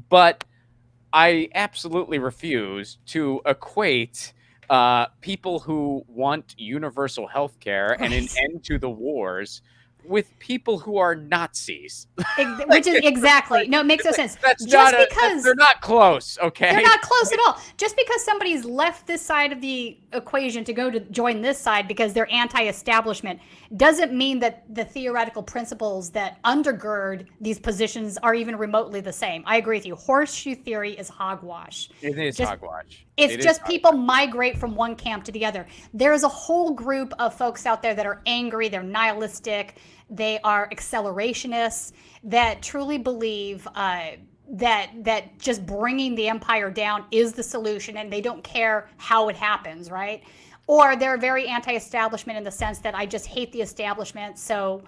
But I absolutely refuse to equate people who want universal health care and an end to the wars with people who are Nazis. Which is exactly. No, it makes no sense. Because they're not close, okay? They're not close at all. Just because somebody's left this side of the equation to go to join this side because they're anti-establishment doesn't mean that the theoretical principles that undergird these positions are even remotely the same. I agree with you. Horseshoe theory is hogwash. It is hogwash. It's just people migrate from one camp to the other. There's a whole group of folks out there that are angry, they're nihilistic, they are accelerationists that truly believe that just bringing the empire down is the solution, and they don't care how it happens, right? Or they're very anti-establishment in the sense that I just hate the establishment. So,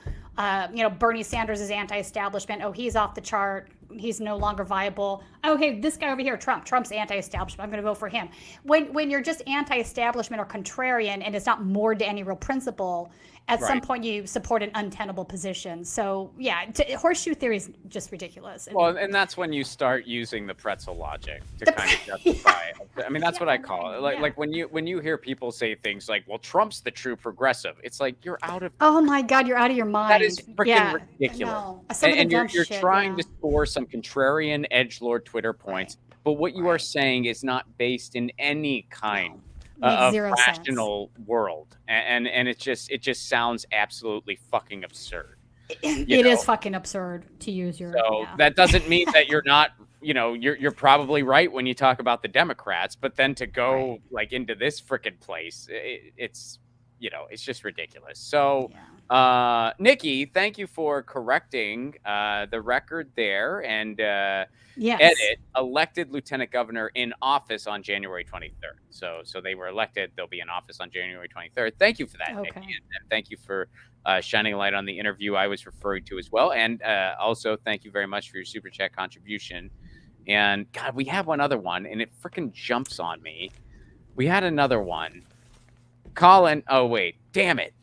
Bernie Sanders is anti-establishment. Oh, he's off the chart. he's no longer viable. Okay, this guy over here, Trump's anti-establishment. I'm going to vote for him. When you're just anti-establishment or contrarian, and it's not moored to any real principle, at some point you support an untenable position. So yeah, horseshoe theory is just ridiculous. And that's when you start using the pretzel logic to kind of justify. I mean, that's what I call it. Like when you hear people say things like, "Well, Trump's the true progressive," it's like you're out of. Oh my God, you're out of your mind. That is freaking ridiculous. No. And you're trying to score some contrarian edgelord Twitter points, but what you are saying is not based in any kind of rational world, and it just sounds absolutely fucking absurd. It is fucking absurd to use your. So that doesn't mean that you're not. You're probably right when you talk about the Democrats, but then to go like into this frickin' place, it's just ridiculous. So, Nikki, thank you for correcting the record there and edit elected lieutenant governor in office on January 23rd. So they were elected. They'll be in office on January 23rd. Thank you for that, Nikki. And thank you for shining a light on the interview I was referring to as well. And also thank you very much for your super chat contribution. And God, we have one other one and it freaking jumps on me. We had another one. Colin, oh wait, damn it.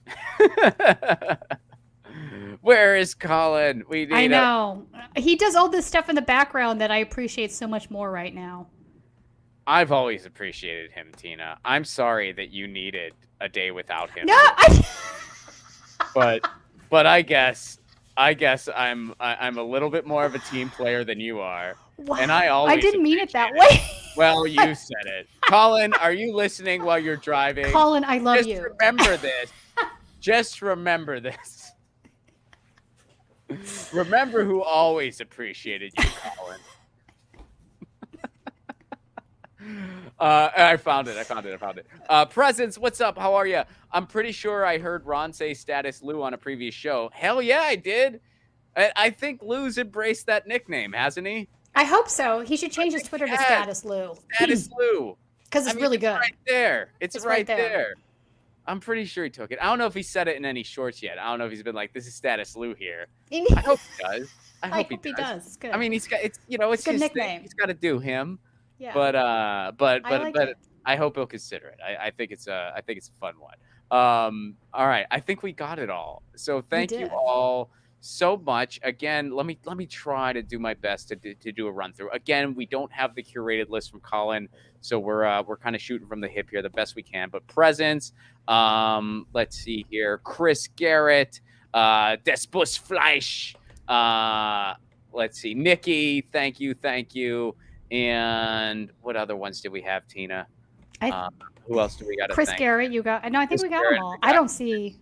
Where is Colin? I know. He does all this stuff in the background that I appreciate so much more right now. I've always appreciated him, Tina. I'm sorry that you needed a day without him. No, but I guess I'm a little bit more of a team player than you are. Wow. And I didn't mean it that way. Well, you said it. Colin, are you listening while you're driving? Colin, I love you. Just remember this. Just remember this. Remember who always appreciated you, Colin. I found it. Presence, what's up? How are you? I'm pretty sure I heard Ron say Status Lou on a previous show. Hell yeah, I did. I think Lou's embraced that nickname, hasn't he? I hope so. He should change his Twitter to Status Lou. Status Lou. Because it's really good. Right there. It's right there. I'm pretty sure he took it. I don't know if he said it in any shorts yet. I don't know if he's been like, "This is Status Lou here." I hope he does. I hope he does. It's good. I mean, it's it's good his nickname. thing. He's got to do him. Yeah. But it. I hope he'll consider it. I think it's a fun one. All right. I think we got it all. So thank you all so much. Again, let me try to do my best to do a run through. Again, we don't have the curated list from Colin, so we're kind of shooting from the hip here the best we can. But presence, let's see here. Chris Garrett, Despus Fleisch, let's see. Nikki, thank you. And what other ones did we have, Tina? Who else do we got? Chris Garrett, you got. No, I think we got them all. I don't see.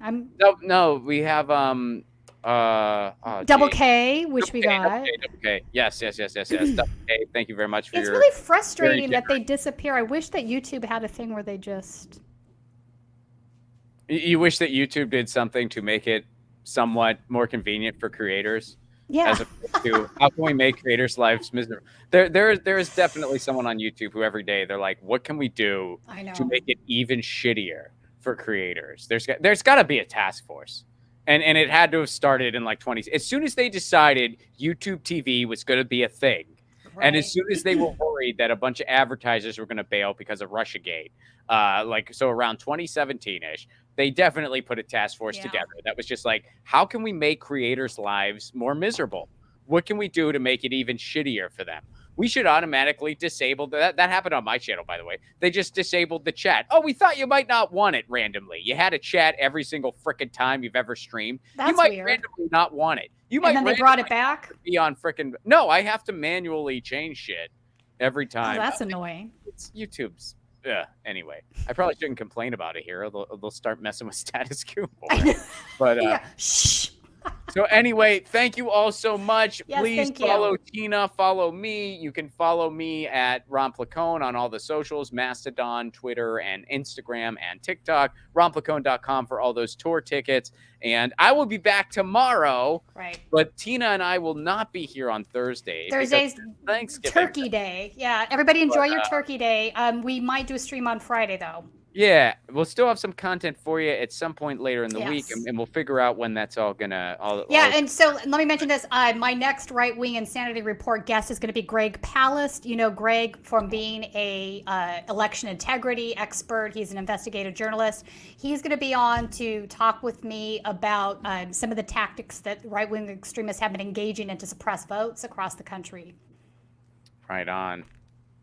No, we have Double K, which we got. Double K. Yes. Double K. Thank you very much for It's your. really frustrating that they disappear. I wish that YouTube had a thing where they just. You wish that YouTube did something to make it somewhat more convenient for creators. Yeah. As opposed to how can we make creators' lives miserable? There is definitely someone on YouTube who every day they're like, what can we do to make it even shittier for creators? There's got to be a task force. And it had to have started in like 20. As soon as they decided YouTube TV was going to be a thing, and as soon as they were worried that a bunch of advertisers were going to bail because of Russiagate, so around 2017-ish, they definitely put a task force together that was just like, how can we make creators' lives more miserable? What can we do to make it even shittier for them? We should automatically disable that. That happened on my channel, by the way. They just disabled the chat. Oh, we thought you might not want it randomly. You had a chat every single frickin' time you've ever streamed. That's you might weird. randomly not want it. And then they brought it back? Be on frickin'. No, I have to manually change shit every time. Oh, that's annoying. It's YouTube's. Anyway, I probably shouldn't complain about it here. They'll start messing with Status Coup. But shh. So anyway, thank you all so much. Yes, please follow Tina, follow me. You can follow me at Ron Placone on all the socials, Mastodon, Twitter, and Instagram, and TikTok. RonPlacone.com for all those tour tickets. And I will be back tomorrow. Right. But Tina and I will not be here on Thursday. Thursday's Thanksgiving. Turkey Day. Yeah, everybody enjoy your Turkey Day. We might do a stream on Friday, though. Yeah, we'll still have some content for you at some point later in the week, Yes. and we'll figure out when that's all gonna. And so let me mention this. My next Right Wing Insanity Report guest is going to be Greg Palast. You know Greg from being a election integrity expert. He's an investigative journalist. He's going to be on to talk with me about some of the tactics that right wing extremists have been engaging in to suppress votes across the country. Right on,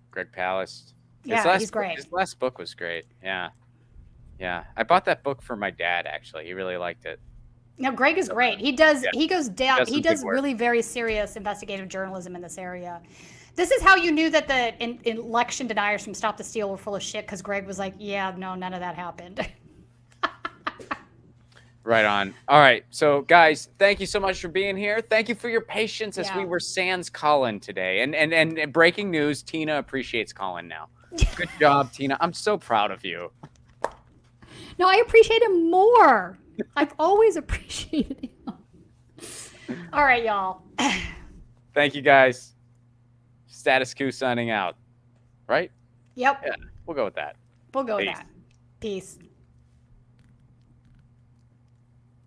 Greg Palast. He's great. His last book was great. Yeah. I bought that book for my dad. Actually, he really liked it. No, Greg is great. He does. He goes down. He does work. really very serious investigative journalism in this area. This is how you knew that the election deniers from Stop the Steal were full of shit, because Greg was like, "Yeah, no, none of that happened." Right on. All right. So, guys, thank you so much for being here. Thank you for your patience as we were sans Colin today. And breaking news, Tina appreciates Colin now. Good job, Tina. I'm so proud of you. No, I appreciate him more. I've always appreciated him. All right, y'all. Thank you, guys. Status Coup signing out. Right? Yep. Yeah, we'll go with that. We'll go with that. Peace.